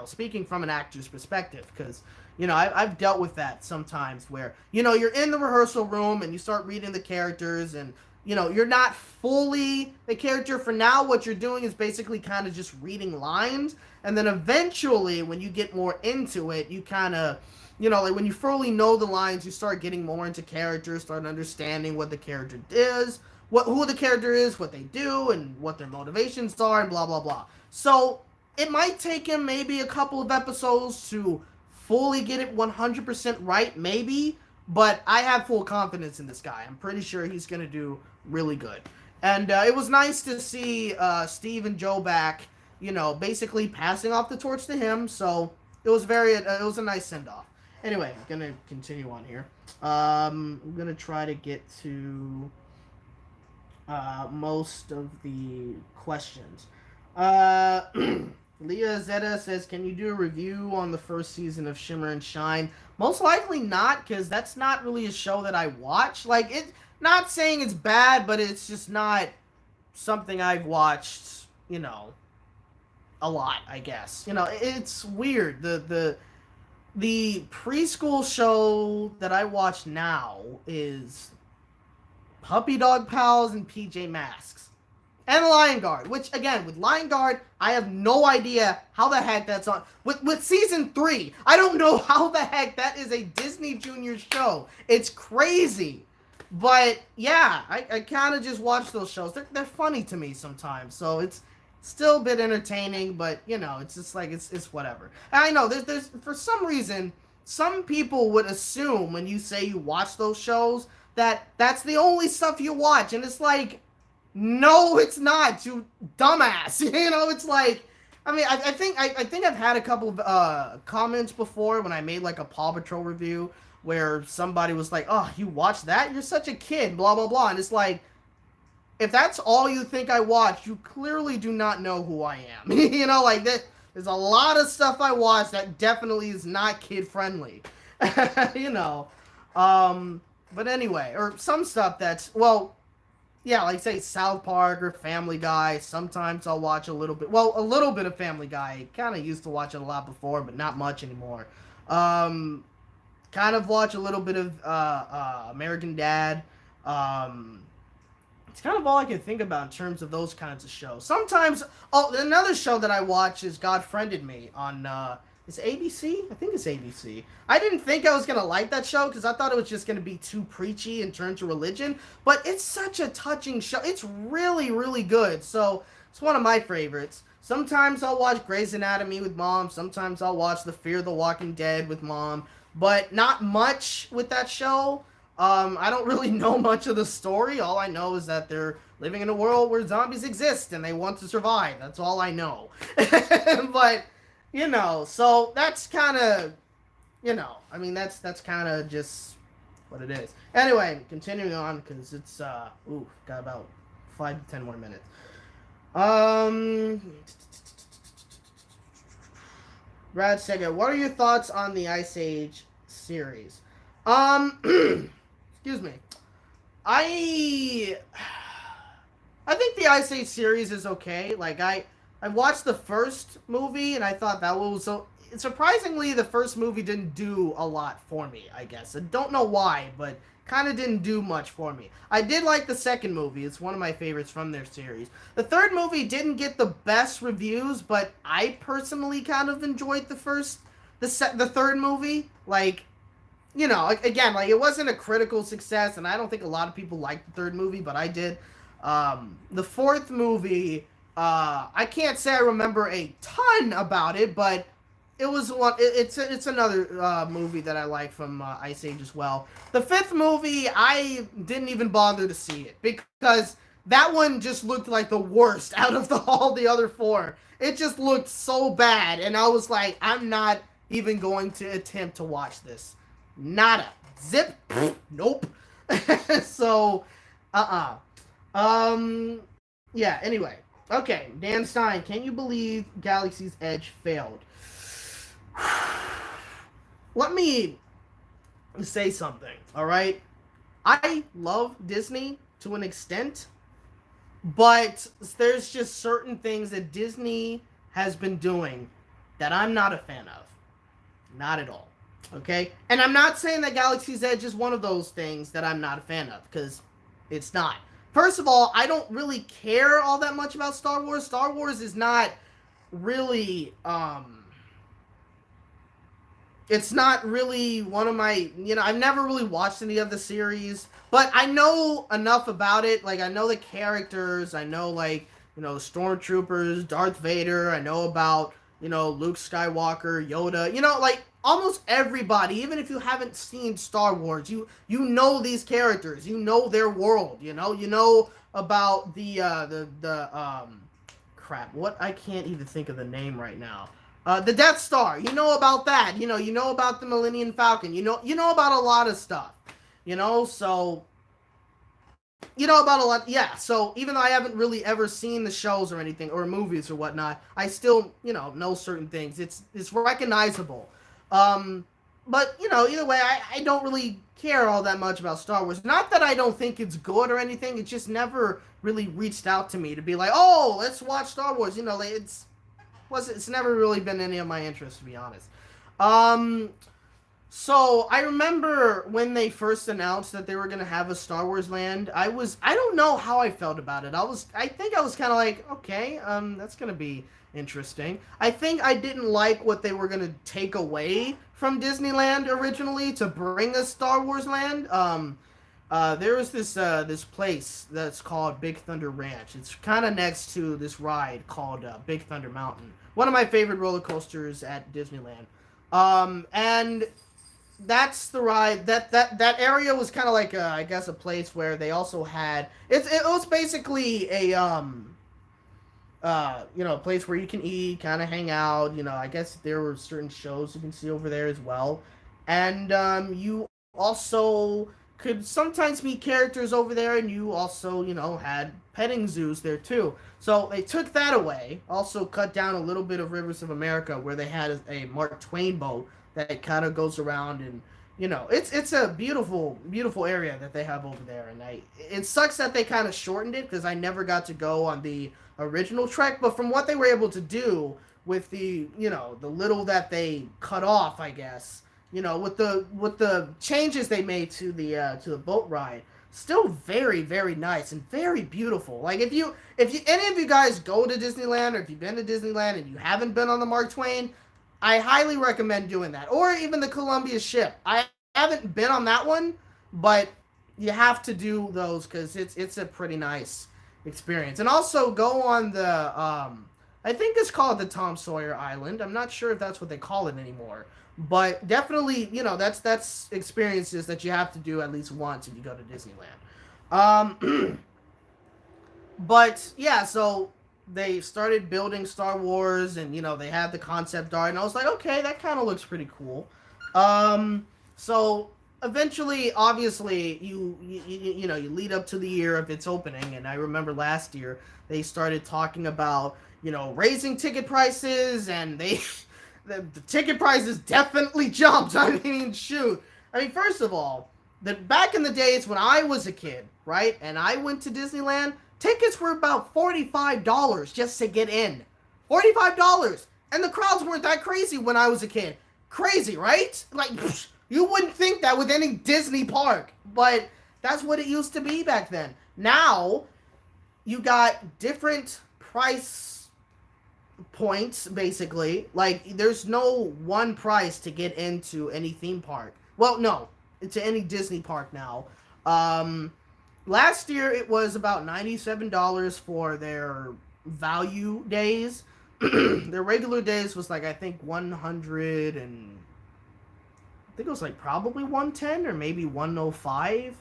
speaking from an actor's perspective, because I've dealt with that sometimes where, you're in the rehearsal room and you start reading the characters and, you're not fully the character for now. What you're doing is basically kind of just reading lines. And then eventually, when you get more into it, you kind of, like when you fully know the lines, you start getting more into characters, start understanding what the character is, who the character is, what they do, and what their motivations are, and blah, blah, blah. So it might take him maybe a couple of episodes to fully get it 100% right, maybe, but I have full confidence in this guy. I'm pretty sure he's going to do really good. And it was nice to see Steve and Joe back, basically passing off the torch to him, so it was a nice send-off. Anyway, I'm going to continue on here. I'm going to try to get to most of the questions. Leah Zeta says, can you do a review on the first season of Shimmer and Shine? Most likely not, because that's not really a show that I watch. Like, not saying it's bad, but it's just not something I've watched, a lot, I guess. It's weird. The preschool show that I watch now is Puppy Dog Pals and PJ Masks. And Lion Guard, which, again, with Lion Guard, I have no idea how the heck that's on. With Season 3, I don't know how the heck that is a Disney Junior show. It's crazy. But, yeah, I kind of just watch those shows. They're funny to me sometimes. So it's still a bit entertaining, but, it's just like, it's whatever. And I know, there's for some reason, some people would assume when you say you watch those shows that that's the only stuff you watch. And it's like, no, it's not, you dumbass. It's like, I mean, I think I've had a couple of comments before when I made like a Paw Patrol review where somebody was like, oh, you watch that? You're such a kid, blah, blah, blah. And it's like, if that's all you think I watch, you clearly do not know who I am. Like that. There's a lot of stuff I watch that definitely is not kid friendly. But anyway, or some stuff that's, well, yeah, like say South Park or Family Guy. Sometimes I'll watch a little bit of Family Guy. Kind of used to watch it a lot before, but not much anymore. Kind of watch a little bit of American Dad. It's kind of all I can think about in terms of those kinds of shows. Sometimes, another show that I watch is God Friended Me on Is it ABC? I think it's ABC. I didn't think I was going to like that show because I thought it was just going to be too preachy and turn to religion. But it's such a touching show. It's really, really good. So it's one of my favorites. Sometimes I'll watch Grey's Anatomy with Mom. Sometimes I'll watch The Fear of the Walking Dead with Mom. But not much with that show. I don't really know much of the story. All I know is that they're living in a world where zombies exist and they want to survive. That's all I know. But... you know, so that's kind of, you know, I mean, that's kind of just what it is. Anyway, continuing on, because it's, got about 5 to 10 more minutes. Brad Sega, what are your thoughts on the Ice Age series? Excuse me. I think the Ice Age series is okay. Like, I watched the first movie and I thought that was surprisingly, the first movie didn't do a lot for me, I guess. I don't know why, but kind of didn't do much for me. I did like the second movie. It's one of my favorites from their series. The third movie didn't get the best reviews, but I personally kind of enjoyed the third movie. Like, you know, again, like, it wasn't a critical success, and I don't think a lot of people liked the third movie, but I did. The fourth movie, I can't say I remember a ton about it, but it was one. It's another movie that I like from Ice Age as well. The fifth movie, I didn't even bother to see it because that one just looked like the worst out of all the other four. It just looked so bad, and I was like, I'm not even going to attempt to watch this. Nada. Zip. Nope. So, yeah, anyway. Okay, Dan Stein, can you believe Galaxy's Edge failed? Let me say something, alright? I love Disney to an extent, but there's just certain things that Disney has been doing that I'm not a fan of. Not at all. Okay? And I'm not saying that Galaxy's Edge is one of those things that I'm not a fan of, because it's not. First of all, I don't really care all that much about Star Wars. Star Wars is not really, it's not really one of my, I've never really watched any of the series, but I know enough about it. Like, I know the characters, I know, like, the Stormtroopers, Darth Vader, I know about, Luke Skywalker, Yoda, like, almost everybody, even if you haven't seen Star Wars, you know these characters, you know their world, you know about the crap, what, I can't even think of the name right now. The Death Star, you know about that, you know about the Millennium Falcon, you know about a lot of stuff, so, you know about a lot, yeah, so even though I haven't really ever seen the shows or anything, or movies or whatnot, I still, know certain things, it's recognizable. But, either way, I don't really care all that much about Star Wars. Not that I don't think it's good or anything, it just never really reached out to me to be like, oh, let's watch Star Wars, it's never really been any of my interest, to be honest. So I remember when they first announced that they were going to have a Star Wars land, I don't know how I felt about it. I think I was kind of like, okay, that's going to be interesting. I think I didn't like what they were going to take away from Disneyland originally to bring a Star Wars land. There was this place that's called Big Thunder Ranch. It's kind of next to this ride called Big Thunder Mountain. One of my favorite roller coasters at Disneyland. And that's the ride. That area was kind of like I guess a place where they also had it was basically a a place where you can eat, kind of hang out. I guess there were certain shows you can see over there as well, and you also could sometimes meet characters over there, and you also had petting zoos there too. So they took that away. Also cut down a little bit of Rivers of America, where they had a Mark Twain boat that kind of goes around, and it's a beautiful area that they have over there. And it sucks that they kind of shortened it, because I never got to go on the original trek, but from what they were able to do with the the little that they cut off, I guess, with the changes they made to the boat ride, still very, very nice and very beautiful. Like, if any of you guys go to Disneyland, or if you've been to Disneyland and you haven't been on the Mark Twain, I highly recommend doing that. Or even the Columbia ship. I haven't been on that one, but you have to do those, because it's a pretty nice experience. And also go on the I think it's called the Tom Sawyer Island. I'm not sure if that's what they call it anymore, but definitely that's experiences that you have to do at least once if you go to Disneyland. But yeah, so they started building Star Wars, and they had the concept art, and I was like, okay, that kind of looks pretty cool. So eventually, obviously, you lead up to the year of its opening, and I remember last year they started talking about raising ticket prices, and the ticket prices definitely jumped. I mean, shoot. I mean, first of all, back in the days when I was a kid, right, and I went to Disneyland, tickets were about $45 just to get in. $45. And the crowds weren't that crazy when I was a kid. Crazy, right? Like, you wouldn't think that with any Disney park, but that's what it used to be back then. Now, you got different price points, basically. Like, there's no one price to get into any theme park. Well, no, to any Disney park now. Last year, it was about $97 for their value days. Their regular days was like, I think 100 and I think it was like probably 110 or maybe 105,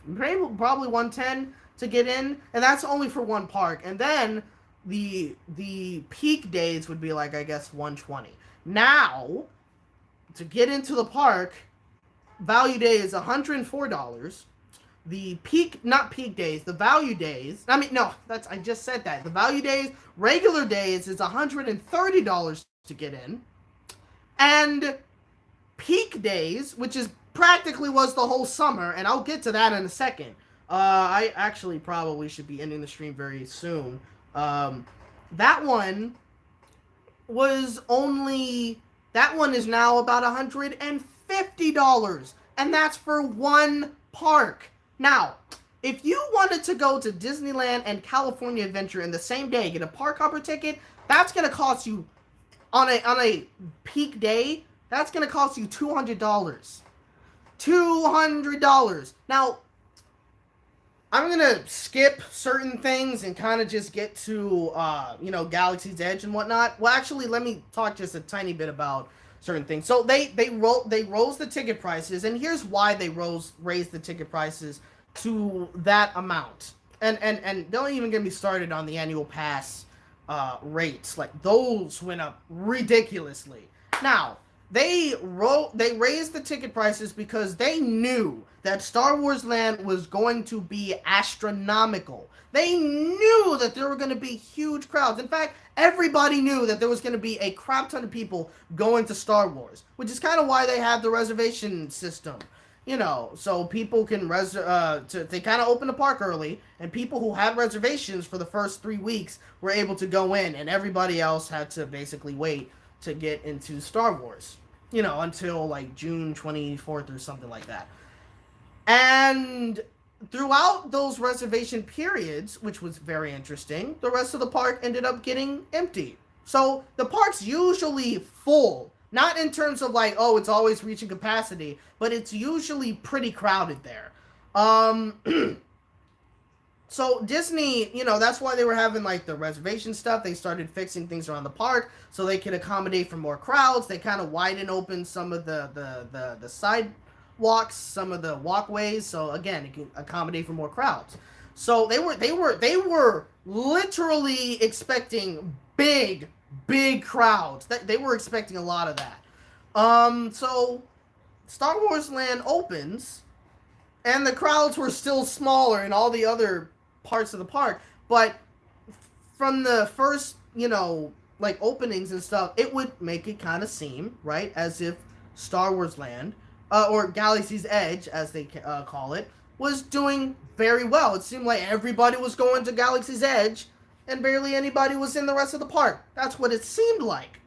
probably 110 to get in, and that's only for one park. And then the peak days would be like, I guess, 120. Now, to get into the park, value day is $104. The peak, not peak days, the value days, I mean, no, I just said that. The value days, regular days is $130 to get in. And peak days, which is practically was the whole summer, and I'll get to that in a second. I actually probably should be ending the stream very soon. That one is now about $150, and that's for one park. Now, if you wanted to go to Disneyland and California Adventure in the same day, get a park hopper ticket, that's going to cost you, on a peak day, that's going to cost you $200. $200. Now, I'm going to skip certain things and kind of just get to, Galaxy's Edge and whatnot. Well, actually, let me talk just a tiny bit about certain things. So they rose the ticket prices, and here's why they raised the ticket prices to that amount. And don't even get me started on the annual pass rates. Like, those went up ridiculously. Now, they raised the ticket prices because they knew that Star Wars Land was going to be astronomical. They knew that there were going to be huge crowds. In fact, everybody knew that there was going to be a crap ton of people going to Star Wars, which is kind of why they have the reservation system. So people can they kind of open the park early, and people who had reservations for the first 3 weeks were able to go in, and everybody else had to basically wait to get into Star Wars, until like June 24th or something like that. And throughout those reservation periods, which was very interesting, the rest of the park ended up getting empty. So the park's usually full. Not in terms of like, oh, it's always reaching capacity, but it's usually pretty crowded there. So Disney, that's why they were having like the reservation stuff. They started fixing things around the park so they could accommodate for more crowds. They kind of widened open some of the sidewalks, some of the walkways. So again, it can accommodate for more crowds. So they were literally expecting big crowds. They were expecting a lot of that. So Star Wars Land opens, and the crowds were still smaller in all the other parts of the park. But from the first, openings and stuff, it would make it kind of seem, right, as if Star Wars Land, or Galaxy's Edge, as they call it, was doing very well. It seemed like everybody was going to Galaxy's Edge, and barely anybody was in the rest of the park. That's what it seemed like.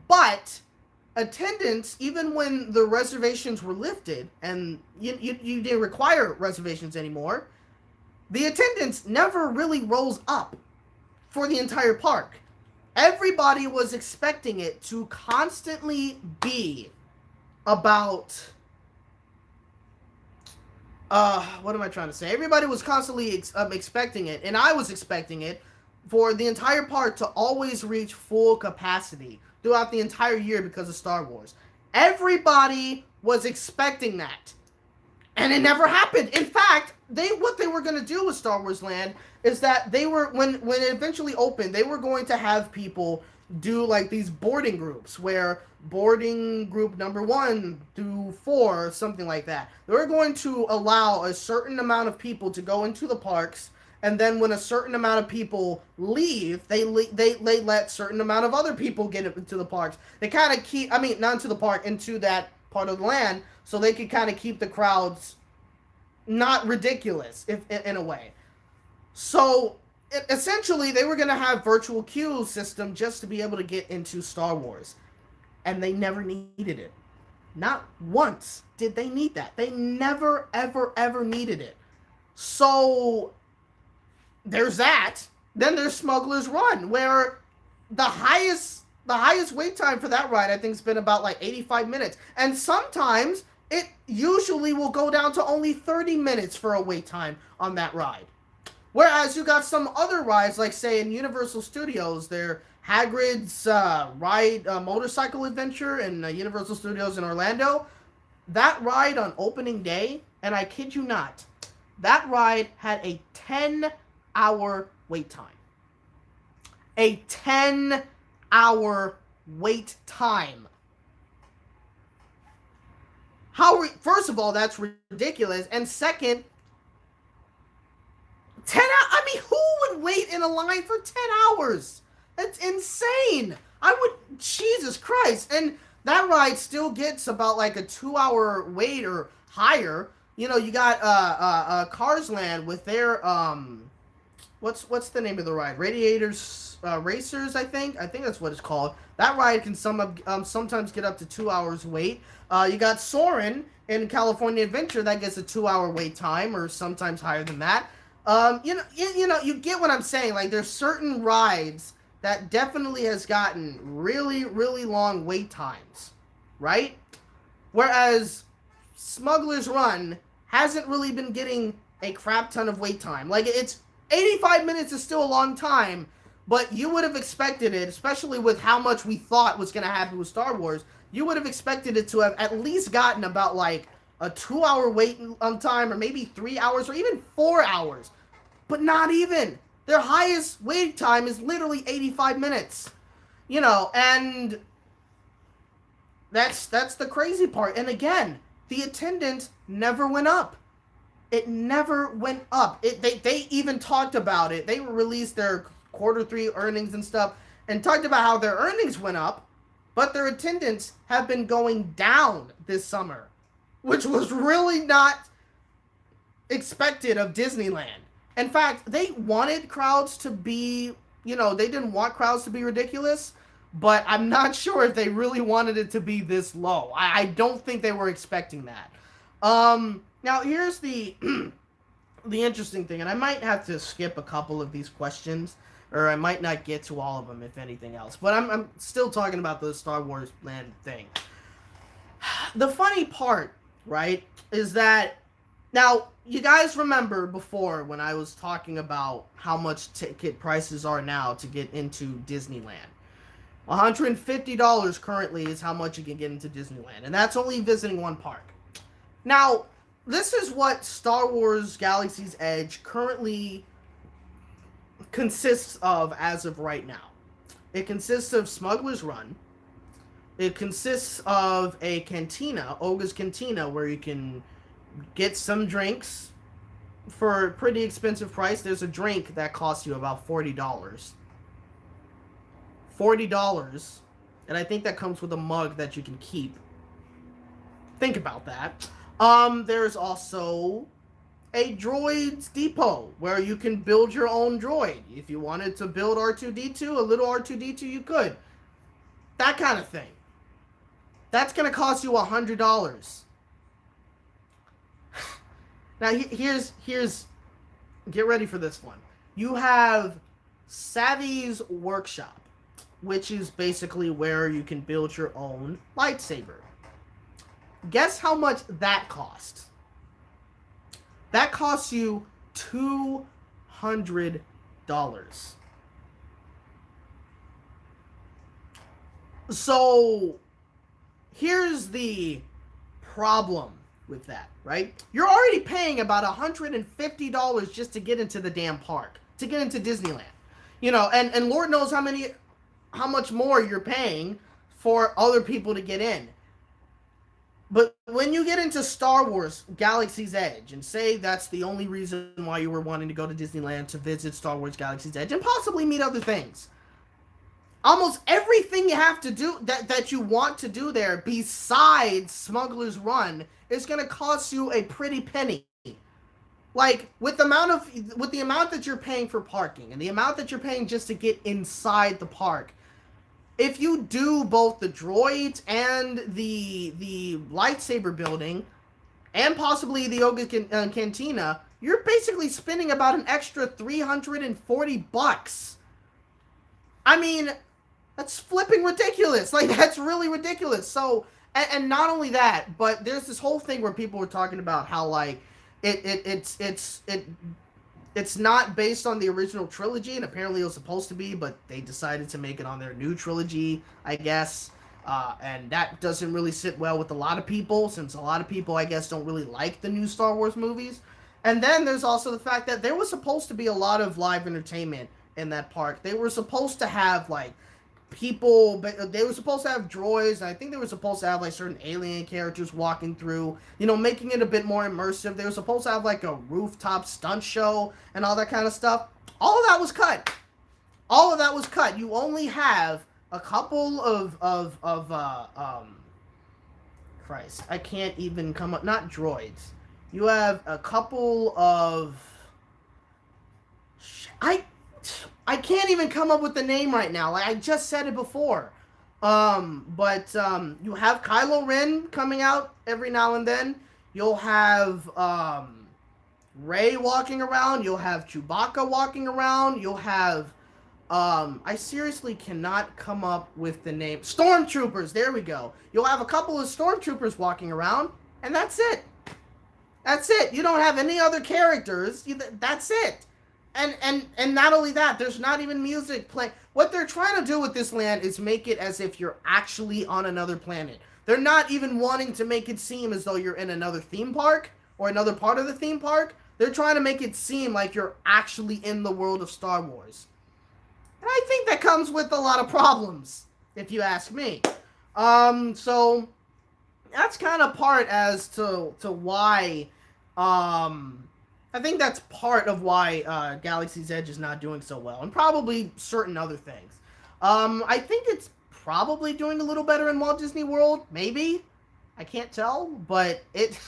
But attendance, even when the reservations were lifted, and you didn't require reservations anymore, the attendance never really rose up for the entire park. Everybody was expecting it to constantly be about... what am I trying to say? Everybody was constantly expecting it, and I was expecting it, for the entire park to always reach full capacity throughout the entire year because of Star Wars. Everybody was expecting that. And it never happened. In fact, what they were going to do with Star Wars Land is that they were, when it eventually opened, they were going to have people do like these boarding groups, where boarding group number 1 through 4, something like that. They were going to allow a certain amount of people to go into the parks, and then when a certain amount of people leave, they let certain amount of other people get into the parks. They kind of keep, not into the park, into that part of the land, so they could kind of keep the crowds not ridiculous, if in a way. So essentially they were going to have virtual queue system just to be able to get into Star Wars, and they never needed it. Not once did they need that. They never, ever, ever needed it. So there's that. Then there's Smuggler's Run, where the highest wait time for that ride I think has been about like 85 minutes, and sometimes it usually will go down to only 30 minutes for a wait time on that ride. Whereas you got some other rides, like say in Universal Studios, their Hagrid's ride motorcycle adventure in Universal Studios in Orlando. That ride on opening day, and I kid you not, that ride had a 10-hour wait time. A 10-hour wait time. First of all, that's ridiculous. And second, 10 hours? I mean, who would wait in a line for 10 hours? That's insane. Jesus Christ. And that ride still gets about like a 2-hour wait or higher. You know, you got Cars Land with their what's the name of the ride? Radiators Racers, I think that's what it's called. That ride can sometimes get up to 2 hours wait. You got Soarin' in California Adventure that gets a 2-hour wait time, or sometimes higher than that. You get what I'm saying. Like, there's certain rides that definitely has gotten really, really long wait times, right? Whereas Smuggler's Run hasn't really been getting a crap ton of wait time. Like, it's 85 minutes is still a long time, but you would have expected it, especially with how much we thought was going to happen with Star Wars, you would have expected it to have at least gotten about like a 2-hour wait time, or maybe 3 hours, or even 4 hours. But not even. Their highest wait time is literally 85 minutes. You know, and that's the crazy part. And again, the attendance never went up. It never went up. They even talked about it. They released their Q3 earnings and stuff, and talked about how their earnings went up, but their attendance have been going down this summer, which was really not expected of Disneyland. In fact, they wanted crowds to be, they didn't want crowds to be ridiculous, but I'm not sure if they really wanted it to be this low. I don't think they were expecting that. Now, here's the the interesting thing, and I might have to skip a couple of these questions, or I might not get to all of them, if anything else. But I'm still talking about the Star Wars Land thing. The funny part, right, is that, now, you guys remember before when I was talking about how much ticket prices are now to get into Disneyland. $150 currently is how much you can get into Disneyland, and that's only visiting one park. Now, this is what Star Wars Galaxy's Edge currently consists of as of right now. It consists of Smuggler's Run. It consists of a cantina, Oga's Cantina, where you can get some drinks for a pretty expensive price. There's a drink that costs you about $40. $40. And I think that comes with a mug that you can keep. Think about that. There's also a droids depot where you can build your own droid. If you wanted to build R2-D2, a little R2-D2, you could. That kind of thing. That's going to cost you $100. Now, here's, get ready for this one. You have Savvy's Workshop, which is basically where you can build your own lightsaber. Guess how much that costs? That costs you $200. So, here's the problem with that, right? You're already paying about $150 just to get into the damn park, to get into Disneyland. And Lord knows how much more you're paying for other people to get in. But when you get into Star Wars Galaxy's Edge, and say that's the only reason why you were wanting to go to Disneyland, to visit Star Wars Galaxy's Edge, and possibly meet other things, almost everything you have to do, that you want to do there, besides Smuggler's Run, is going to cost you a pretty penny. Like with the amount that you're paying for parking and the amount that you're paying just to get inside the park, if you do both the droids and the lightsaber building and possibly the yoga cantina, you're basically spending about an extra $340. I mean, that's flipping ridiculous. Like that's really ridiculous. So, and not only that, but there's this whole thing where people were talking about how like it's not based on the original trilogy, and apparently it was supposed to be, but they decided to make it on their new trilogy, I guess. And that doesn't really sit well with a lot of people, since a lot of people, I guess, don't really like the new Star Wars movies. And then there's also the fact that there was supposed to be a lot of live entertainment in that park. They were supposed to have like people, they were supposed to have droids, and I think they were supposed to have like certain alien characters walking through, making it a bit more immersive. They were supposed to have like a rooftop stunt show and all that kind of stuff. All of that was cut. All of that was cut. You only have a couple of Christ, I can't even come up, not droids. You have a couple of I can't even come up with the name right now. Like I just said it before. But you have Kylo Ren coming out every now and then. You'll have Rey walking around. You'll have Chewbacca walking around. You'll have I seriously cannot come up with the name. Stormtroopers. There we go. You'll have a couple of stormtroopers walking around, and that's it. That's it. You don't have any other characters. That's it. And not only that, there's not even music playing. What they're trying to do with this land is make it as if you're actually on another planet. They're not even wanting to make it seem as though you're in another theme park or another part of the theme park. They're trying to make it seem like you're actually in the world of Star Wars. And I think that comes with a lot of problems, if you ask me. So that's kind of part as to why I think that's part of why Galaxy's Edge is not doing so well, and probably certain other things. I think it's probably doing a little better in Walt Disney World, maybe. I can't tell, but it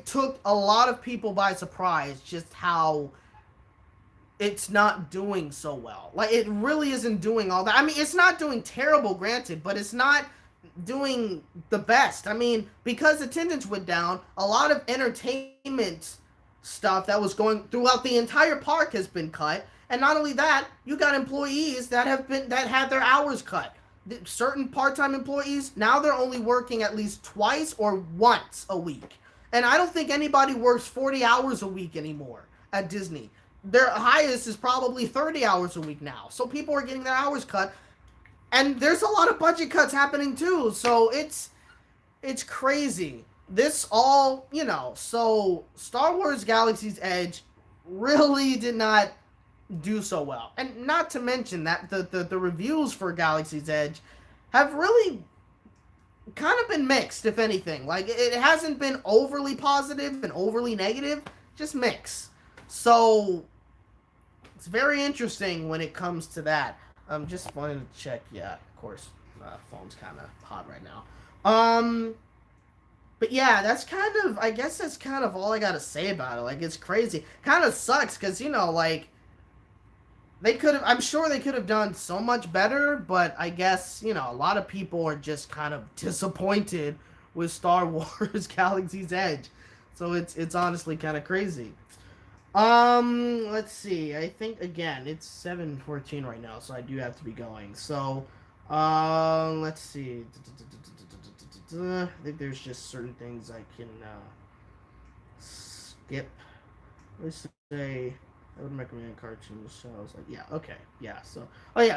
took a lot of people by surprise just how it's not doing so well. Like, it really isn't doing all that. I mean, it's not doing terrible, granted, but it's not doing the best. I mean, because attendance went down, a lot of entertainment stuff that was going throughout the entire park has been cut. And not only that, you got employees that had their hours cut. Certain part-time employees, now they're only working at least twice or once a week. And I don't think anybody works 40 hours a week anymore at Disney. Their highest is probably 30 hours a week now. So people are getting their hours cut. And there's a lot of budget cuts happening too. So it's crazy. This all, so Star Wars Galaxy's Edge really did not do so well. And not to mention that the reviews for Galaxy's Edge have really kind of been mixed, if anything. Like, it hasn't been overly positive and overly negative, just mixed. So it's very interesting when it comes to that. I'm just wanting to check. Yeah, of course, phone's kind of hot right now. But yeah, I guess that's kind of all I gotta say about it. Like, it's crazy. Kind of sucks because, like, I'm sure they could have done so much better, but I guess, a lot of people are just kind of disappointed with Star Wars Galaxy's Edge. So it's honestly kind of crazy. Let's see. I think, again, it's 7:14 right now, so I do have to be going. So, let's see. I think there's just certain things I can, skip. Let's say, I would recommend cartoon shows. Like, yeah, okay. Yeah, so,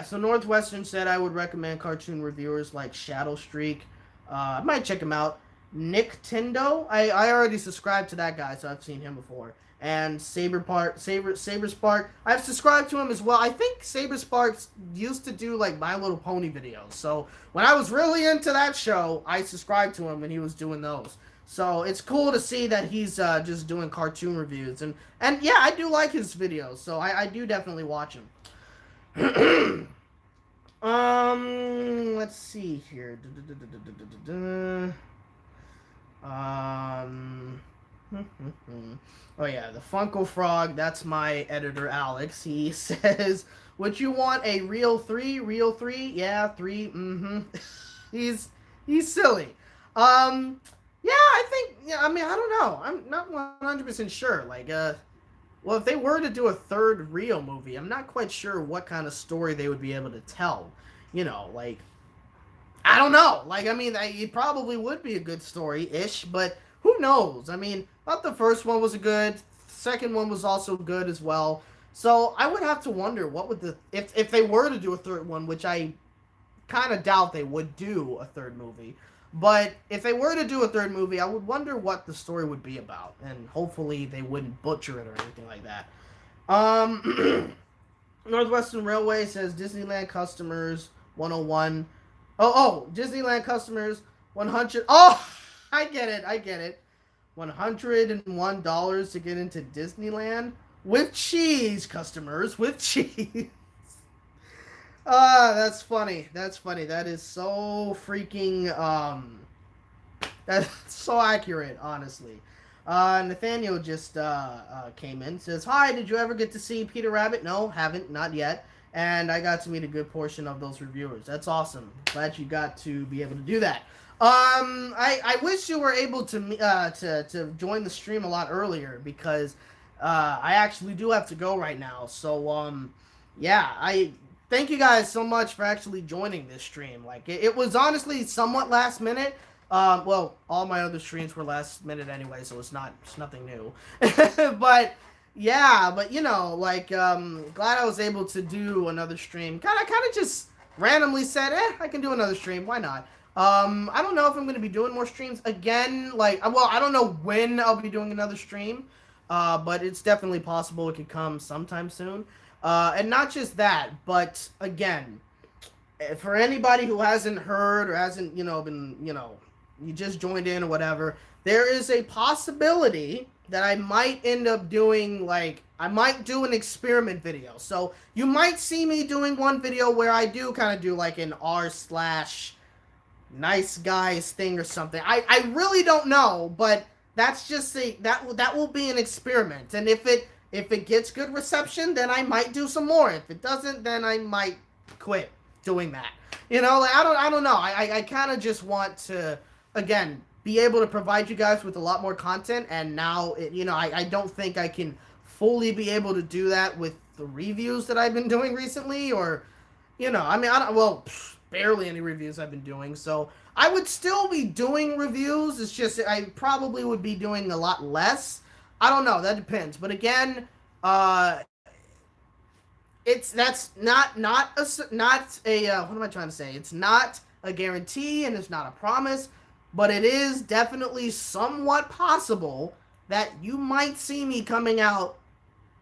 so Northwestern said I would recommend cartoon reviewers like Shadow Streak. I might check him out. Nick Tindo. I already subscribed to that guy, so I've seen him before. And Saber Spark. I've subscribed to him as well. I think Saber Sparks used to do like My Little Pony videos. So when I was really into that show, I subscribed to him when he was doing those. So it's cool to see that he's just doing cartoon reviews. And yeah, I do like his videos. So I do definitely watch him. Let's see here. Oh yeah, the Funko Frog. That's my editor, Alex. He says, "Would you want a real three? Real three? Yeah, three. Mm-hmm." he's he's silly. Yeah, I think. Yeah, I mean, I don't know. I'm not 100% sure. Like, well, if they were to do a third Rio movie, I'm not quite sure what kind of story they would be able to tell. You know, like I don't know. Like, I mean, it probably would be a good story-ish, but who knows? I mean, I thought the first one was good. Second one was also good as well. So I would have to wonder what would the if they were to do a third one, which I kind of doubt they would do a third movie. But if they were to do a third movie, I would wonder what the story would be about, and hopefully they wouldn't butcher it or anything like that. Northwestern Railway says Disneyland customers 101. Disneyland customers 100. Oh, I get it. $101 to get into Disneyland with cheese, customers with cheese. That's funny. That is so freaking that's so accurate, honestly. Nathaniel just came in. Says, "Hi, did you ever get to see Peter Rabbit?" No, haven't, not yet. And I got to meet a good portion of those reviewers. That's awesome. Glad you got to be able to do that. I wish you were able to join the stream a lot earlier because I actually do have to go right now. So yeah, I thank you guys so much for actually joining this stream. Like it was honestly somewhat last minute. Well, all my other streams were last minute anyway, so it's nothing new. But yeah, but you know, like glad I was able to do another stream. Kind of just randomly said, I can do another stream. Why not? I don't know if I'm going to be doing more streams again. Like, well, I don't know when I'll be doing another stream, but it's definitely possible it could come sometime soon. And not just that, but again, for anybody who hasn't heard or hasn't, been, you just joined in or whatever, there is a possibility that I might end up doing, like, I might do an experiment video. So you might see me doing one video where I do kind of do like an r/nice guys thing or something. I really don't know, but that's just that will be an experiment. And if it gets good reception, then I might do some more. If it doesn't, then I might quit doing that. Like, I don't know. I kind of just want to, again, be able to provide you guys with a lot more content, and now I don't think I can fully be able to do that with the reviews that I've been doing recently, or I mean, barely any reviews I've been doing, so I would still be doing reviews. It's just I probably would be doing a lot less. I don't know, that depends, but again, that's not a what am I trying to say? It's not a guarantee and it's not a promise, but it is definitely somewhat possible that you might see me coming out.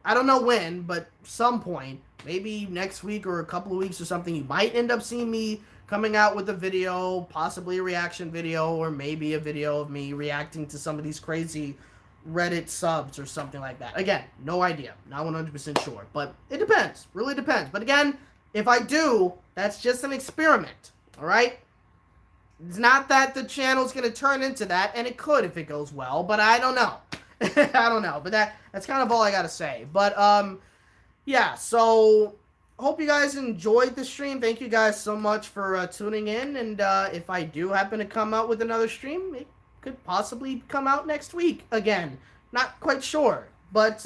I don't know when, but some point, maybe next week or a couple of weeks or something, you might end up seeing me coming out with a video, possibly a reaction video, or maybe a video of me reacting to some of these crazy Reddit subs or something like that. Again, no idea. Not 100% sure, but it depends. Really depends. But again, if I do, that's just an experiment, all right? It's not that the channel's going to turn into that, and it could if it goes well, but I don't know. I don't know, but that's kind of all I got to say. But, yeah, so hope you guys enjoyed the stream. Thank you guys so much for tuning in, and if I do happen to come out with another stream, it could possibly come out next week again. Not quite sure, but,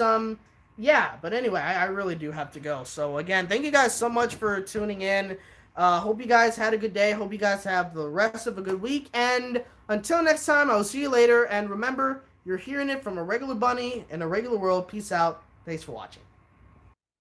yeah, but anyway, I really do have to go. So, again, thank you guys so much for tuning in. Hope you guys had a good day. Hope you guys have the rest of a good week. And until next time, I will see you later. And remember, you're hearing it from a regular bunny in a regular world. Peace out. Thanks for watching.